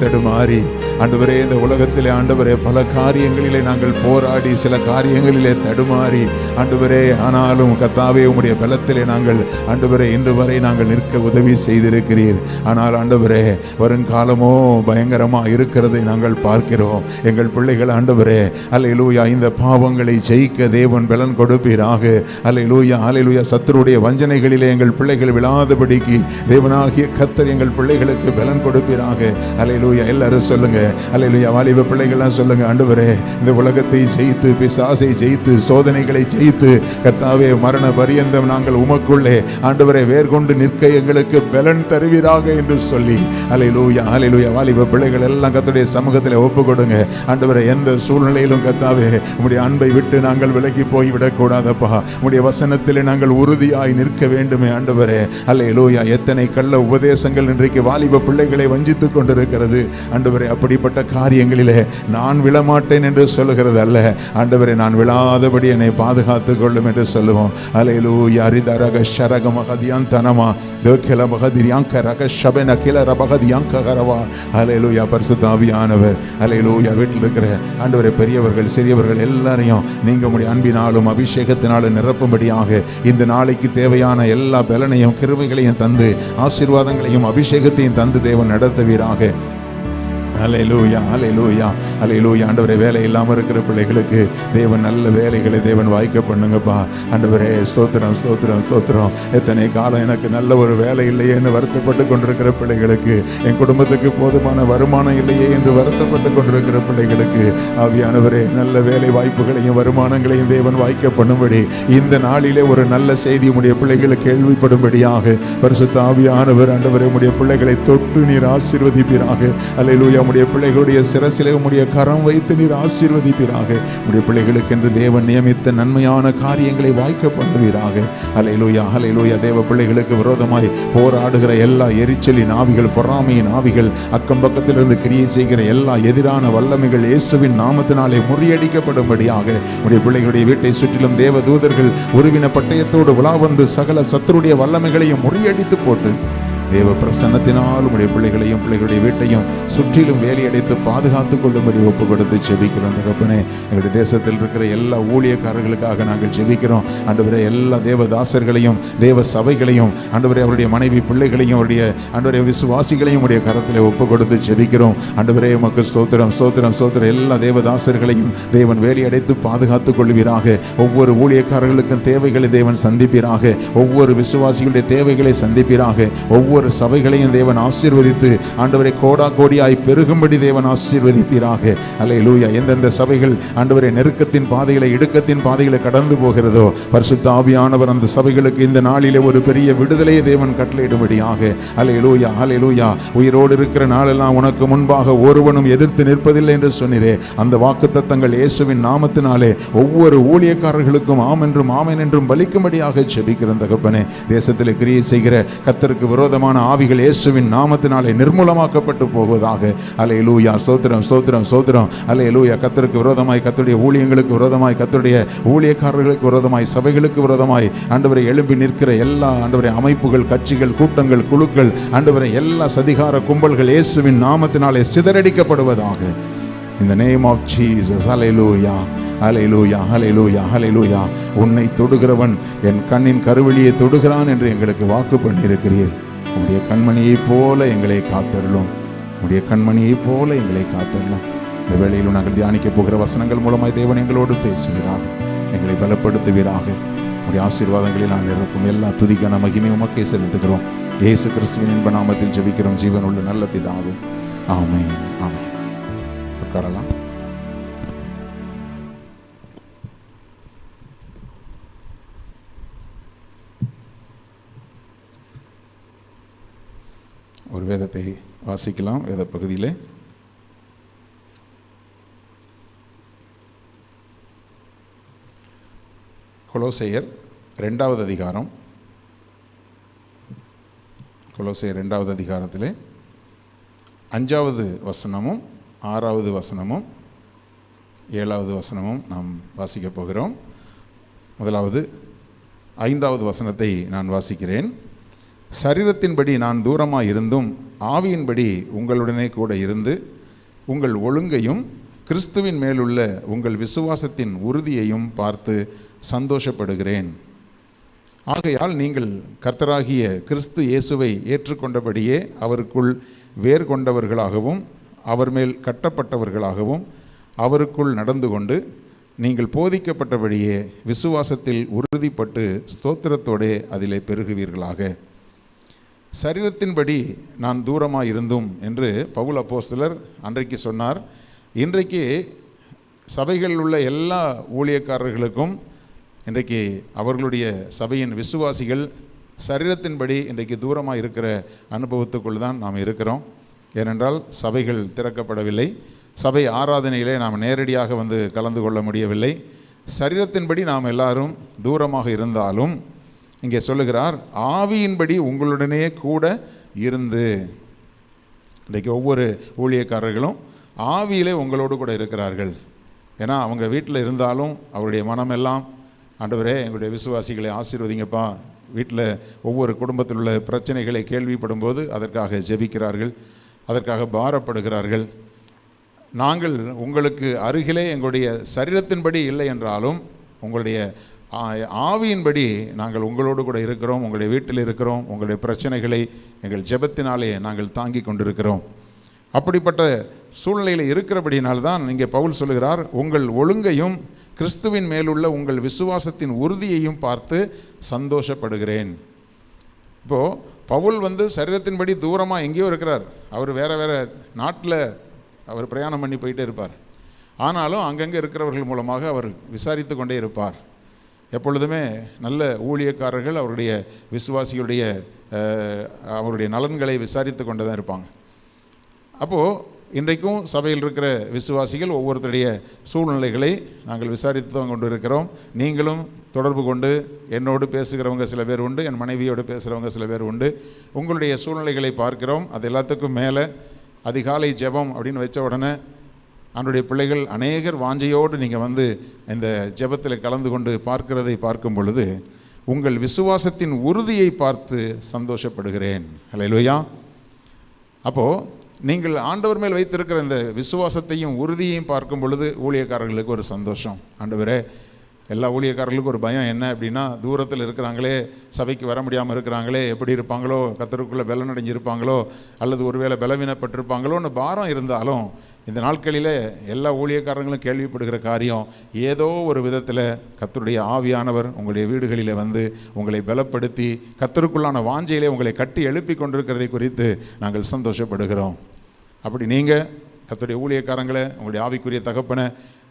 தடுமாறி ஆண்டவரே இந்த உலகத்திலே ஆண்டவரே பல காரியங்களிலே நாங்கள் போராடி சில காரியங்களிலே தடுமாறி ஆண்டவரே, ஆனாலும் கர்த்தாவே உம்முடைய பலத்திலே நாங்கள் ஆண்டவரே இன்று வரை நாங்கள் நிற்க உதவி செய்திருக்கிறீர். ஆனால் ஆண்டவரே வருங்காலமோ பயங்கரமா இருக்கிறதை நாங்கள் பார்க்கிறோம். எங்கள் பிள்ளைகள் ஆண்டவரே அல்லேலூயா இந்த பாவங்களை ஜெயிக்க தேவன் பலன் கொடுப்பீராக. அல்லேலூயா, அல்லேலூயா. சத்துருடைய வஞ்சனைகளிலே எங்கள் பிள்ளைகள் விழாதபடிக்கு தேவனாகிய கர்த்தர் எங்கள் பிள்ளைகளுக்கு பலன் கொடுப்பீராக. அல்லேலூயா. எல்லாரும் சொல்லுங்க அல்லேலூயா. வாலிப பிள்ளைகள்லாம் சொல்லுங்க, ஆண்டவரே இந்த உலகத்தை ஜெயித்து பிசாசை ஜெயித்து சோதனைகளை ஜெயித்து கர்த்தாவே மரண பரியந்தம் நாங்கள் உமக்குள்ளே ஆண்டவரே வேர்கொண்டு நிற்க எங்களுக்கு பலன் தருவீராக என்று சொல்லி அல்லேலூயா, அல்லேலூயா. வாலிப பிள்ளைகள் எல்லாம் கர்த்தருடைய சமூகத்தில் ஒப்பு கொடுங்க. ஆண்டவரே எந்த சூழ்நிலையிலும் கர்த்தாவே உம்முடைய அன்பை விட்டு நாங்கள் விலகி போய் விடக்கூடாதப்பா. உம்முடைய வசனத்தில் நாங்கள் உறுதியாய் நிற்க வேண்டுமே ஆண்டவரே. அல்லேலூயா. எத்தனை கள்ள உபதேசங்கள் இன்றைக்கு வாலிப பிள்ளைகளை வஞ்சித்துக் கொண்டிருக்கிறது ஆண்டவரே. அப்படிப்பட்ட காரியங்களிலே நான் விழமாட்டேன் என்று சொல்லுகிறது அல்ல ஆண்டவரே, நான் விழாதபடி என்னை பாதுகாத்துக் கொள்ளும் என்று சொல்லுவோம். அல்லேலூயா. அரிதரக ஷரக மகதியான் தனமா தேக்கில மகதிரியாங்க ரக ஷபன கில ரபகதியாங்க கரவா. அல்லேலூயா. பரிசுத்த ஆவியானவர் அல்லேலூயா வீட்டில் இருக்கிற ஆண்டவரே பெரியவர்கள் சிறியவர்கள் எல்லாரையும் நீங்க உம்முடைய அன்பினாலும் அபிஷேகத்தினாலும் நிரப்பும்படியாக இந்த நாளைக்கு தேவையான எல்லா பலனையும் கிருபைகளையும் தந்து ஆசீர்வாதங்களையும் அபிஷேகத்தையும் தந்து தேவன் நடத்துவீராக. அல்லேலூயா, அல்லேலூயா, அல்லேலூயா. ஆண்டவரே வேலை இல்லாமல் இருக்கிற பிள்ளைகளுக்கு தேவன் நல்ல வேலைகளை தேவன் வாய்க்க பண்ணுங்கப்பா. ஆண்டவரே ஸ்தோத்திரம், ஸ்தோத்திரம், ஸ்தோத்திரம். எத்தனை காலம் எனக்கு நல்ல ஒரு வேலை இல்லையே என்று வருத்தப்பட்டு கொண்டிருக்கிற பிள்ளைகளுக்கு, என் குடும்பத்துக்கு போதுமான வருமானம் இல்லையே என்று வருத்தப்பட்டு கொண்டிருக்கிற பிள்ளைகளுக்கு ஆவியானவரே நல்ல வேலை வாய்ப்புகளையும் வருமானங்களையும் தேவன் வாய்க்க பண்ணும்படி இந்த நாளிலே ஒரு நல்ல செய்தி உடைய பிள்ளைகளுக்கு கேள்விப்படும்படியாக பரிசுத்த ஆவியானவர் ஆண்டவரே உடைய பிள்ளைகளை தொட்டு நீர் ஆசீர்வதிப்பீராக. அல்லேலூயா. உடைய பிள்ளைகளுடைய சிரசிலே உம்முடைய கரம் வைத்து நீர் ஆசீர்வதிப்பீராக. உடைய பிள்ளைகளுக்கு என்று தேவன் நியமித்த நன்மையான காரியங்களை வாய்க்க பண்ணுவீராக. அல்லேலூயா, அல்லேலூயா. தேவ பிள்ளைகளுக்கு விரோதமாய் போராடுகிற எல்லா எரிச்சலின் ஆவிகள், பொறாமையின் ஆவிகள், அக்கம் பக்கத்திலிருந்து கிரியை செய்கிற எல்லா எதிரான வல்லமைகள் இயேசுவின் நாமத்தினாலே முறியடிக்கப்படும்படியாக உடைய பிள்ளைகளுடைய வீட்டை சுற்றிலும் தேவ தூதர்கள் உருவின பட்டயத்தோடு உலா வந்து சகல சத்துருடைய வல்லமைகளையும் முறியடித்து போட்டு தேவ பிரசன்னத்தினால் உடைய பிள்ளைகளையும் பிள்ளைகளுடைய வீட்டையும் சுற்றிலும் வேலையடைத்து பாதுகாத்துக் கொள்ளும்படி ஒப்பு கொடுத்து ஜெபிக்கிறோம் தகப்பனே. எங்களுடைய தேசத்தில் இருக்கிற எல்லா ஊழியக்காரர்களுக்காக நாங்கள் ஜெபிக்கிறோம் ஆண்டவரே. எல்லா தேவதாசர்களையும் தேவ சபைகளையும் ஆண்டவரே அவருடைய மனைவி பிள்ளைகளையும் அவருடைய ஆண்டவரே விசுவாசிகளையும் உடைய கரத்தில் ஒப்பு கொடுத்து ஜெபிக்கிறோம் ஆண்டவரே. உமக்கு ஸ்தோத்திரம், ஸ்தோத்திரம், ஸ்தோத்திரம். எல்லா தேவதாசர்களையும் தேவன் வேலையடைத்து பாதுகாத்துக் கொள்வீராக. ஒவ்வொரு ஊழியக்காரர்களுக்கும் தேவைகளை தேவன் சந்திப்பீராக. ஒவ்வொரு விசுவாசிகளுடைய தேவைகளை சந்திப்பீராக. ஒவ்வொரு சபைகளையும் தேவன் ஆசீர்வதித்து ஆண்டவரை கோடா கோடியாய் பெருகும்படி தேவன் ஆசீர்வதிப்பீராக. அல்லேலூயா. எந்தெந்த சபைகள் ஆண்டவரை நெருக்கத்தின் பாதைகளை இடுக்கத்தின் பாதைகளை கடந்து போகிறதோ பரிசுத்த ஆவியானவர் அந்த சபைகளுக்கு இந்த நாளிலே ஒரு பெரிய விடுதலையை தேவன் கட்டளையிடும்படியாக. அல்லேலூயா, அல்லேலூயா. உயிரோடு இருக்கிற நாளெல்லாம் உனக்கு முன்பாக ஒருவனும் எதிர்த்து நிற்பதில்லை என்று சொன்னீரே. அந்த வாக்குத்தத்தங்கள் இயேசுவின் நாமத்தினாலே ஒவ்வொரு ஊழியக்காரர்களுக்கும் ஆம் என்றும் ஆமென் என்றும் பலிக்கும்படியாக ஜெபிக்கிறோம் தகப்பனே. தேசத்தில் கிரியை செய்கிற கர்த்தருக்கு விரோதமான ஆவிகள் இயேசுவின் நாமத்தினாலே நிர்மூலமாக்கப்பட்டு போவதாக. அல்லேலூயா. ஸ்தோத்திரம், ஸ்தோத்திரம், ஸ்தோத்திரம். அல்லேலூயா. கர்த்தருக்கு விரோதமாய், கர்த்தருடைய ஊழியங்களுக்கு விரோதமாய், கர்த்தருடைய ஊழியக்காரர்களுக்கு விரோதமாய், சபைகளுக்கு விரோதமாய் ஆண்டவரை எழும்பி நிற்கிற எல்லா ஆண்டவரை அமைப்புகள், கட்சிகள், கூட்டங்கள், குழுக்கள் ஆண்டவரை எல்லா சதிகார கும்பல்கள் இயேசுவின் நாமத்தினாலே சிதறடிக்கப்படுவதாக. In the name of Jesus. Hallelujah. Hallelujah. Hallelujah. Hallelujah. உன்னை தொடுகிறவன் என் கண்ணின் கருவெளியை தொடுகிறான் என்று எங்களுக்கு வாக்கு பண்ணியிருக்கிறீர். உம்முடைய கண்மணியைப் போல எங்களை காத்தருளும். உம்முடைய கண்மணியைப் போல எங்களை காத்தருளும். இந்த வேளையில் நாங்கள் தியானிக்க போகிற வசனங்கள் மூலமாய் தேவன் எங்களோடு பேசுவீராக. எங்களை பலப்படுத்துவீராக. உம்முடைய ஆசீர்வாதங்களில் நான் நிரப்பும் எல்லா துதிக்கான மகிமை உமக்கே செலுத்துகிறோம். இயேசு கிறிஸ்துவின் இன்ப நாமத்தில் ஜெபிக்கிறோம் ஜீவனுள்ள நல்ல பிதாவே. ஆமென், ஆமென். உட்காரலாம். ஒரு வேதத்தை வாசிக்கலாம். வேத பகுதியில் கொலோசையர் 2வது அதிகாரம் கொலோசையர் 2வது அதிகாரத்திலே 5வது வசனமும் 6வது வசனமும் 7வது வசனமும் நாம் வாசிக்கப் போகிறோம். முதலாவது 5வது வசனத்தை நான் வாசிக்கிறேன். சரீரத்தின்படி நான் தூரமாக இருந்தும் ஆவியின்படி உங்களுடனே கூட இருந்து உங்கள் ஒழுங்கையும் கிறிஸ்துவின் மேலுள்ள உங்கள் விசுவாசத்தின் உறுதியையும் பார்த்து சந்தோஷப்படுகிறேன். ஆகையால் நீங்கள் கர்த்தராகிய கிறிஸ்து இயேசுவை ஏற்றுக்கொண்டபடியே அவருக்குள் வேர் கொண்டவர்களாகவும் அவர் மேல் கட்டப்பட்டவர்களாகவும் அவருக்குள் நடந்து கொண்டு நீங்கள் போதிக்கப்பட்டபடியே விசுவாசத்தில் உறுதிப்பட்டு ஸ்தோத்திரத்தோடே அதிலே பெருகுவீர்களாக. சரீரத்தின்படி நான் தூரமாக இருந்தும் என்று பவுல் அப்போஸ்தலர் அன்றைக்கு சொன்னார். இன்றைக்கு சபைகளில் உள்ள எல்லா ஊழியக்காரர்களுக்கும் இன்றைக்கு அவர்களுடைய சபையின் விசுவாசிகள் சரீரத்தின்படி இன்றைக்கு தூரமாக இருக்கிற அனுபவத்துக்குள் தான் நாம் இருக்கிறோம். ஏனென்றால் சபைகள் திறக்கப்படவில்லை, சபை ஆராதனையிலே நாம் நேரடியாக வந்து கலந்து கொள்ள முடியவில்லை. சரீரத்தின்படி நாம் எல்லாரும் தூரமாக இருந்தாலும் இங்கே சொல்லுகிறார், ஆவியின்படி உங்களுடனே கூட இருந்து. இன்றைக்கு ஒவ்வொரு ஊழியக்காரர்களும் ஆவியிலே உங்களோடு கூட இருக்கிறார்கள். ஏன்னா அவங்க வீட்டில் இருந்தாலும் அவருடைய மனமெல்லாம், ஆண்டவரே எங்களுடைய விசுவாசிகளை ஆசீர்வதிங்கப்பா. வீட்டில் ஒவ்வொரு குடும்பத்தில் உள்ள பிரச்சனைகளை கேள்விப்படும் போது அதற்காக ஜெபிக்கிறார்கள், அதற்காக பாரப்படுகிறார்கள். நாங்கள் உங்களுக்கு அருகிலே எங்களுடைய சரீரத்தின்படி இல்லை என்றாலும் உங்களுடைய ஆவியின்படி நாங்கள் உங்களோடு கூட இருக்கிறோம், உங்களுடைய வீட்டில் இருக்கிறோம். உங்களுடைய பிரச்சனைகளை எங்கள் ஜெபத்தினாலே நாங்கள் தாங்கி கொண்டிருக்கிறோம். அப்படிப்பட்ட சூழ்நிலையில் இருக்கிறபடினால்தான் இங்கே பவுல் சொல்லுகிறார், உங்கள் ஒழுங்கையும் கிறிஸ்துவின் மேலுள்ள உங்கள் விசுவாசத்தின் உறுதியையும் பார்த்து சந்தோஷப்படுகிறேன். இப்போது பவுல் வந்து சரீரத்தின்படி தூரமாக எங்கேயோ இருக்கிறார். அவர் வேறு நாட்டில் அவர் பிரயாணம் பண்ணி போயிட்டே இருப்பார். ஆனாலும் அங்கங்கே இருக்கிறவர்கள் மூலமாக அவர் விசாரித்து கொண்டே இருப்பார். எப்பொழுதுமே நல்ல ஊழியக்காரர்கள் அவருடைய விசுவாசிகளுடைய அவருடைய நலன்களை விசாரித்து கொண்டு தான் இருப்பாங்க. அப்போது இன்றைக்கும் சபையில் இருக்கிற விசுவாசிகள் ஒவ்வொருத்தருடைய சூழ்நிலைகளை நாங்கள் விசாரித்து தான் கொண்டு இருக்கிறோம். நீங்களும் தொடர்பு கொண்டு என்னோடு பேசுகிறவங்க சில பேர் உண்டு, என் மனைவியோடு பேசுகிறவங்க சில பேர் உண்டு. உங்களுடைய சூழ்நிலைகளை பார்க்கிறோம். அது எல்லாத்துக்கும் மேலே அதிகாலை ஜெபம் அப்படின்னு வச்ச உடனே அவனுடைய பிள்ளைகள் அநேகர் வாஞ்சையோடு நீங்கள் வந்து இந்த ஜெபத்தில் கலந்து கொண்டு பார்க்கிறதை பார்க்கும் பொழுது உங்கள் விசுவாசத்தின் உறுதியை பார்த்து சந்தோஷப்படுகிறேன். ஹல்லேலூயா. அப்போது நீங்கள் ஆண்டவர் மேல் வைத்திருக்கிற இந்த விசுவாசத்தையும் உறுதியையும் பார்க்கும் பொழுது ஊழியக்காரர்களுக்கு ஒரு சந்தோஷம். ஆண்டவரே, எல்லா ஊழியக்காரர்களுக்கும் ஒரு பயம் என்ன அப்படின்னா, தூரத்தில் இருக்கிறாங்களே, சபைக்கு வர முடியாமல் இருக்கிறாங்களே, எப்படி இருப்பாங்களோ, கர்த்தருக்குள்ளே பலனடைஞ்சிருப்பாங்களோ அல்லது ஒருவேளை பலவீனப்பட்டிருப்பாங்களோன்னு பாரம் இருந்தாலும் இந்த நாட்களில் எல்லா ஊழியக்காரங்களும் கேள்விப்படுகிற காரியம், ஏதோ ஒரு விதத்தில் கர்த்தருடைய ஆவியானவர் உங்களுடைய வீடுகளில் வந்து உங்களை பலப்படுத்தி கர்த்தருக்குள்ளான வாஞ்சையிலே உங்களை கட்டி எழுப்பி கொண்டிருக்கிறதை குறித்து நாங்கள் சந்தோஷப்படுகிறோம். அப்படி நீங்கள் கர்த்தருடைய ஊழியக்காரங்களை, உங்களுடைய ஆவிக்குரிய தகப்பனை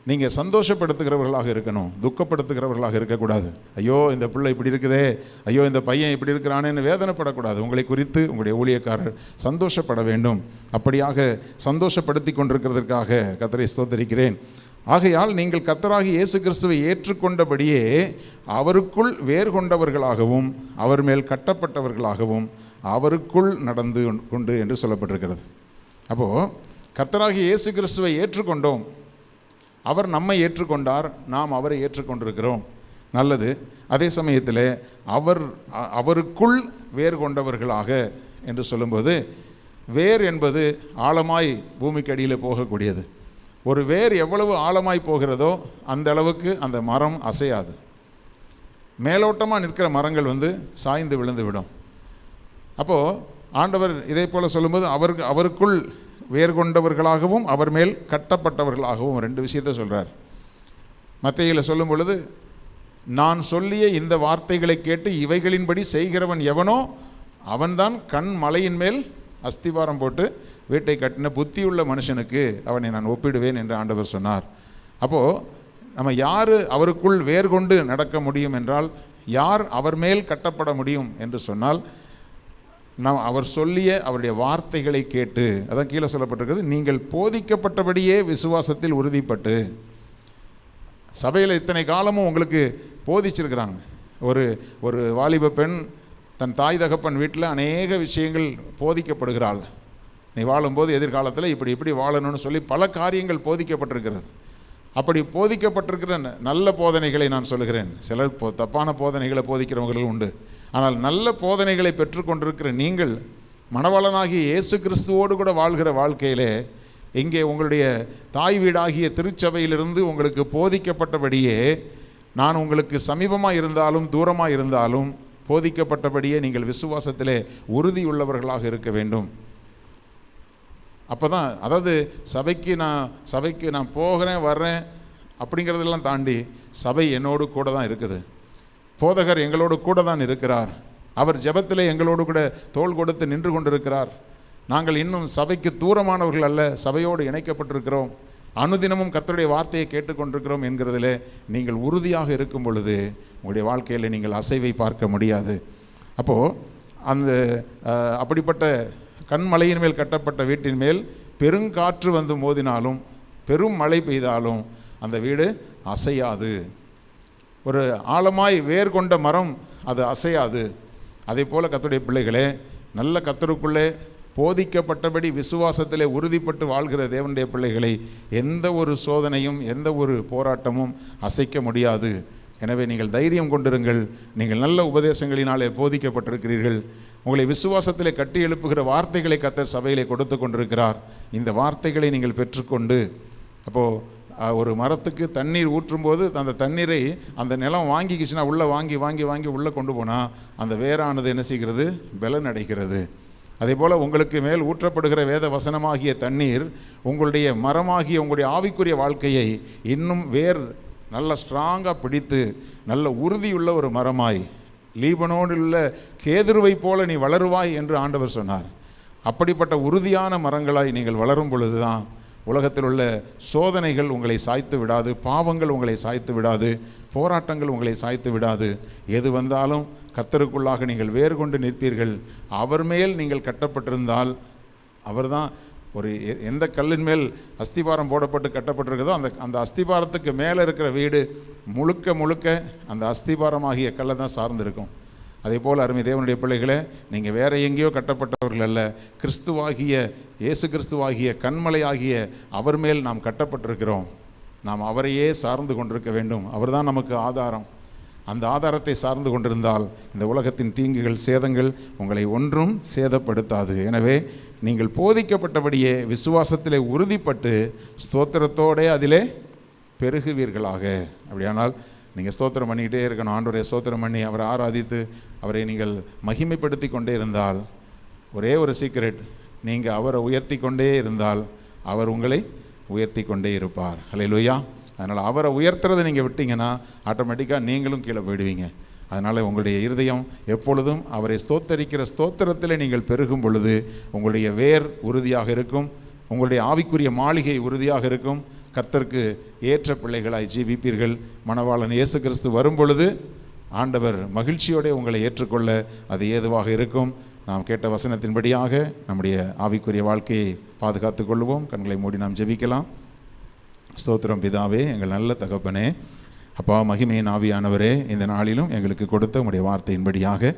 நீங்கள் சந்தோஷப்படுத்துகிறவர்களாக இருக்கணும், துக்கப்படுத்துகிறவர்களாக இருக்கக்கூடாது. ஐயோ இந்த பிள்ளை இப்படி இருக்குதே, ஐயோ இந்த பையன் இப்படி இருக்கிறானேன்னு வேதனைப்படக்கூடாது. உங்களை குறித்து உங்களுடைய ஊழியக்காரர் சந்தோஷப்பட வேண்டும். அப்படியாக சந்தோஷப்படுத்தி கொண்டிருக்கிறதற்காக கர்த்தரை ஸ்தோத்திரிக்கிறேன். ஆகையால் நீங்கள் கர்த்தராகிய இயேசு கிறிஸ்துவை ஏற்றுக்கொண்டபடியே அவருக்குள் வேர் கொண்டவர்களாகவும் அவர் மேல் கட்டப்பட்டவர்களாகவும் அவருக்குள் நடந்து கொண்டு என்று சொல்லப்பட்டிருக்கிறது. அப்போது கர்த்தராகிய இயேசு கிறிஸ்துவை ஏற்றுக்கொண்டோம், அவர் நம்மை ஏற்றுக்கொண்டார், நாம் அவரை ஏற்றுக்கொண்டிருக்கிறோம். நல்லது. அதே சமயத்தில் அவருக்குள் வேர் கொண்டவர்களாக என்று சொல்லும்போது, வேர் என்பது ஆழமாய் பூமிக்கு அடியில் போகக்கூடியது. ஒரு வேர் எவ்வளவு ஆழமாய் போகிறதோ அந்த அளவுக்கு அந்த மரம் அசையாது. மேலோட்டமாக நிற்கிற மரங்கள் வந்து சாய்ந்து விழுந்து விடும். அப்போது ஆண்டவர் இதே போல் சொல்லும்போது அவருக்குள் வேர் கொண்டவர்களாகவும் அவர் மேல் கட்டப்பட்டவர்களாகவும் ரெண்டு விஷயத்தை சொல்கிறார். மத்தேயுவில் சொல்லும் பொழுது, நான் சொல்லிய இந்த வார்த்தைகளை கேட்டு இவைகளின்படி செய்கிறவன் எவனோ அவன்தான் கண் மலையின் மேல் அஸ்திவாரம் போட்டு வீட்டை கட்டின புத்தியுள்ள மனுஷனுக்கு அவனை நான் ஒப்பிடுவேன் என்று ஆண்டவர் சொன்னார். அப்போது நம்ம யார் அவருக்குள் வேர் கொண்டு நடக்க முடியும் என்றால், யார் அவர் மேல் கட்டப்பட முடியும் என்று சொன்னால், நாம் அவர் சொல்லிய அவருடைய வார்த்தைகளை கேட்டு, அதான் கீழே சொல்லப்பட்டிருக்கிறது, நீங்கள் போதிக்கப்பட்டபடியே விசுவாசத்தில் உறுதிப்பட்டு. சபையில் இத்தனை காலமும் உங்களுக்கு போதிச்சிருக்கிறாங்க. ஒரு வாலிப பெண் தன் தாய் தகப்பன் வீட்டில் அநேக விஷயங்கள் போதிக்கப்படுகிறாள். நீ வாழும்போது எதிர்காலத்தில் இப்படி இப்படி வாழணும்னு சொல்லி பல காரியங்கள் போதிக்கப்பட்டிருக்கிறது. அப்படி போதிக்கப்பட்டிருக்கிற நல்ல போதனைகளை நான் சொல்லுகிறேன். சிலர் தப்பான போதனைகளை போதிக்கிறவர்கள் உண்டு. ஆனால் நல்ல போதனைகளை பெற்றுக்கொண்டிருக்கிற நீங்கள் மணவாளனாகிய இயேசு கிறிஸ்துவோடு கூட வாழ்கிற வாழ்க்கையிலே இங்கே உங்களுடைய தாய் வீடாகிய திருச்சபையிலிருந்து உங்களுக்கு போதிக்கப்பட்டபடியே, நான் உங்களுக்கு சமீபமாக இருந்தாலும் தூரமாக இருந்தாலும் போதிக்கப்பட்டபடியே நீங்கள் விசுவாசத்திலே உறுதியுள்ளவர்களாக இருக்க வேண்டும். அப்போ தான், அதாவது சபைக்கு நான் போகிறேன் வர்றேன் அப்படிங்கிறதெல்லாம் தாண்டி சபை என்னோடு கூட தான் இருக்குது. போதகர் எங்களோடு கூட தான் இருக்கிறார். அவர் ஜெபத்திலே எங்களோடு கூட தோள் கொடுத்து நின்று கொண்டிருக்கிறார். நாங்கள் இன்னும் சபைக்கு தூரமானவர்கள் அல்ல, சபையோடு இணைக்கப்பட்டிருக்கிறோம். அனுதினமும் கர்த்தருடைய வார்த்தையை கேட்டுக்கொண்டிருக்கிறோம் என்கிறதிலே நீங்கள் உறுதியாக இருக்கும் பொழுது உங்களுடைய வாழ்க்கையில் நீங்கள் அசைவை பார்க்க முடியாது. அப்போது அந்த அப்படிப்பட்ட கண்மலையின் மேல் கட்டப்பட்ட வீட்டின் மேல் பெருங்காற்று வந்து மோதினாலும் பெரும் மழை பெய்தாலும் அந்த வீடு அசையாது. ஒரு ஆழமாய் வேர் கொண்ட மரம் அது அசையாது. அதே போல் கர்த்தருடைய பிள்ளைகளே, நல்ல கர்த்தருக்குள்ளே போதிக்கப்பட்டபடி விசுவாசத்திலே உறுதிப்பட்டு வாழ்கிற தேவனுடைய பிள்ளைகளை எந்த ஒரு சோதனையும் எந்த ஒரு போராட்டமும் அசைக்க முடியாது. எனவே நீங்கள் தைரியம் கொண்டிருங்கள். நீங்கள் நல்ல உபதேசங்களினாலே போதிக்கப்பட்டிருக்கிறீர்கள். உங்களை விசுவாசத்திலே கட்டி எழுப்புகிற வார்த்தைகளை கர்த்தர் சபையிலே கொடுத்து கொண்டிருக்கிறார். இந்த வார்த்தைகளை நீங்கள் பெற்றுக்கொண்டு, அப்போது ஒரு மரத்துக்கு தண்ணீர் ஊற்றும்போது அந்த தண்ணீரை அந்த நிலம் வாங்கிக்கிச்சுன்னா உள்ளே வாங்கி வாங்கி வாங்கி உள்ளே கொண்டு போனால் அந்த வேரானது என்ன செய்கிறது? பலன் அடைகிறது. அதே போல் உங்களுக்கு மேல் ஊற்றப்படுகிற வேத வசனமாகிய தண்ணீர் உங்களுடைய மரமாகிய உங்களுடைய ஆவிக்குரிய வாழ்க்கையை இன்னும் வேர் நல்ல ஸ்ட்ராங்காக பிடித்து நல்ல உறுதியுள்ள ஒரு மரமாய், லீபனோனில் உள்ள கேதுருவை போல நீ வளருவாய் என்று ஆண்டவர் சொன்னார். அப்படிப்பட்ட உறுதியான மரங்களாய் நீங்கள் வளரும் பொழுது தான் உலகத்தில் உள்ள சோதனைகள் உங்களை சாய்த்து விடாது, பாவங்கள் உங்களை சாய்த்து விடாது, போராட்டங்கள் உங்களை சாய்த்து விடாது. எது வந்தாலும் கர்த்தருக்குள்ளாக நீங்கள் வேறு கொண்டு நிற்பீர்கள். அவர் மேல் நீங்கள் கட்டப்பட்டிருந்தால், அவர் தான் ஒரு எந்த கல்லின் மேல் அஸ்திபாரம் போடப்பட்டு கட்டப்பட்டிருக்கிறதோ அந்த அஸ்திபாரத்துக்கு மேலே இருக்கிற வீடு முழுக்க முழுக்க அந்த அஸ்திபாரமாகிய கல்லை தான் சார்ந்திருக்கும். அதே போல் அருமை தேவனுடைய பிள்ளைகளே, நீங்கள் வேறு எங்கேயோ கட்டப்பட்டவர்கள் அல்ல, கிறிஸ்துவாகிய இயேசு கிறிஸ்துவாகிய கண்மலையாகிய அவர் மேல் நாம் கட்டப்பட்டிருக்கிறோம். நாம் அவரையே சார்ந்து கொண்டிருக்க வேண்டும். அவர் தான் நமக்கு ஆதாரம். அந்த ஆதாரத்தை சார்ந்து கொண்டிருந்தால் இந்த உலகத்தின் தீங்குகள் சேதங்கள் உங்களை ஒன்றும் சேதப்படுத்தாது. எனவே நீங்கள் போதிக்கப்பட்டபடியே விசுவாசத்திலே உறுதிப்பட்டு ஸ்தோத்திரத்தோடே அதிலே பெருகுவீர்களாக. அப்படியானால் நீங்கள் ஸ்தோத்திரம் பண்ணிக்கிட்டே இருக்கணும். ஆண்டவரை ஸ்தோத்திரம் பண்ணி அவரை ஆராதித்து அவரை நீங்கள் மகிமைப்படுத்தி கொண்டே இருந்தால், ஒரே ஒரு சீக்ரெட், நீங்கள் அவரை உயர்த்தி கொண்டே இருந்தால் அவர் உங்களை உயர்த்தி கொண்டே இருப்பார். ஹல்லேலூயா. அதனால் அவரை உயர்த்துறதை நீங்கள் விட்டீங்கன்னா ஆட்டோமேட்டிக்காக நீங்களும் கீழே போயிடுவீங்க. அதனால் உங்களுடைய இருதயம் எப்பொழுதும் அவரை ஸ்தோத்தரிக்கிற ஸ்தோத்திரத்தில் நீங்கள் பெருகும் பொழுது உங்களுடைய வேர் உறுதியாக இருக்கும், உங்களுடைய ஆவிக்குரிய மாளிகை உறுதியாக இருக்கும். கர்த்தருக்கு ஏற்ற பிள்ளைகளாய் ஜீவிப்பீர்கள். மணவாளன் இயேசு கிறிஸ்து வரும் பொழுது ஆண்டவர் மகிழ்ச்சியோடு உங்களை ஏற்றுக்கொள்ள அது ஏதுவாக இருக்கும். நாம் கேட்ட வசனத்தின்படியாக நம்முடைய ஆவிக்குரிய வாழ்க்கையை பாதுகாத்து கொள்வோம். கண்களை மூடி நாம் ஜெபிக்கலாம். ஸ்தோத்திரம் பிதாவே, எங்கள் நல்ல தகப்பனே, அப்பா மகிமையின் ஆவியானவரே, இந்த நாளிலும் எங்களுக்கு கொடுத்த உம்முடைய வார்த்தையின்படியாக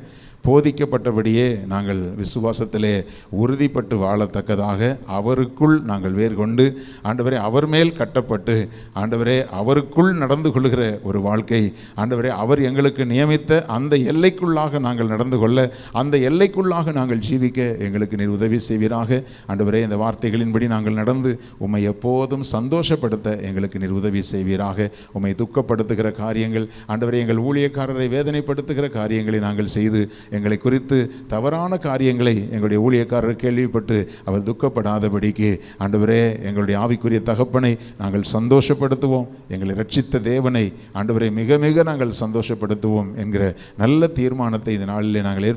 போதிக்கப்பட்டபடியே நாங்கள் விசுவாசத்திலே உறுதிப்பட்டு வாழத்தக்கதாக அவருக்குள் நாங்கள் வேறு கொண்டு ஆண்டவரே அவர் மேல் கட்டப்பட்டு ஆண்டவரே அவருக்குள் நடந்து கொள்கிற ஒரு வாழ்க்கை, ஆண்டவரே அவர் எங்களுக்கு நியமித்த அந்த எல்லைக்குள்ளாக நாங்கள் நடந்து கொள்ள, அந்த எல்லைக்குள்ளாக நாங்கள் ஜீவிக்க எங்களுக்கு நீர் உதவி செய்வீராக. ஆண்டவரே இந்த வார்த்தைகளின்படி நாங்கள் நடந்து உம்மை எப்போதும் சந்தோஷப்படுத்த எங்களுக்கு நீர் உதவி செய்வீராக. உம்மை துக்கப்படுத்துகிற காரியங்கள், ஆண்டவரே எங்கள் ஊழியக்காரரை வேதனைப்படுத்துகிற காரியங்களை நாங்கள் செய்து எங்களை குறித்து தவறான காரியங்களை எங்களுடைய ஊழியக்காரர் கேள்விப்பட்டு அவர் துக்கப்படாதபடிக்கு ஆண்டவரே எங்களுடைய ஆவிக்குரிய தகப்பனை நாங்கள் சந்தோஷப்படுத்துவோம், எங்களை ரட்சித்த தேவனை ஆண்டவரை மிக மிக நாங்கள் சந்தோஷப்படுத்துவோம் என்கிற நல்ல தீர்மானத்தை இந்த நாளிலே நாங்கள்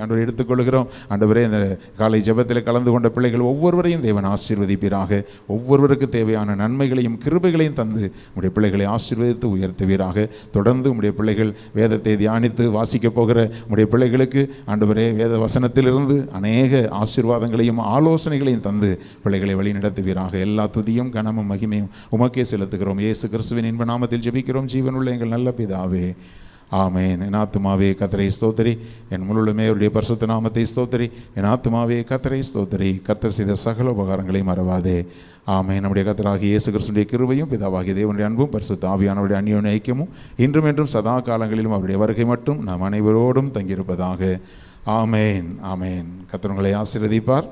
ஆண்டவரை எடுத்துக்கொள்கிறோம். ஆண்டவரே இந்த காலை ஜெபத்தில் கலந்து கொண்ட பிள்ளைகள் ஒவ்வொருவரையும் தேவன் ஆசீர்வதிப்பீராக. ஒவ்வொருவருக்கு தேவையான நன்மைகளையும் கிருபைகளையும் தந்து உடைய பிள்ளைகளை ஆசீர்வதித்து உயர்த்துவீராக. தொடர்ந்து உடைய பிள்ளைகள் வேதத்தை தியானித்து வாசிக்கப் போகிற உடைய பிள்ளைகளுக்கு ஆண்டவரே வேத வசனத்திலிருந்து அநேக ஆசீர்வாதங்களையும் ஆலோசனைகளையும் தந்து பிள்ளைகளை வழி நடத்துவீராக. எல்லா துதியும் கனமும் மகிமையும் உமக்கே செலுத்துகிறோம். இயேசு கிறிஸ்துவின் இன்ப நாமத்தில் ஜெபிக்கிறோம் ஜீவனுள்ள எங்கள் நல்ல பிதாவே, ஆமேன். என் ஆத்துமாவே கர்த்தரை ஸ்தோத்திரி, என் முழுமே அவருடைய பரிசுத்த நாமத்தை ஸ்தோத்திரி. என் ஆத்துமாவே கர்த்தரை ஸ்தோத்திரி, கர்த்தர் செய்த சகல உபகாரங்களை மறவாதே. ஆமேன். நம்முடைய கர்த்தராகிய இயேசு கிறிஸ்துவின் கிருபையும் பிதாவாகிய தேவனுடைய அன்பும் பரிசுத்த ஆவியானவருடைய அந்யோன்ய ஐக்கியமும் இன்றும் என்றும் சதா காலங்களிலும் அவருடைய வருகை மட்டும் நாம் அனைவரோடும் தங்கியிருப்பதாக. ஆமேன். ஆமேன். கர்த்தர் உங்களை ஆசீர்வதிப்பார்.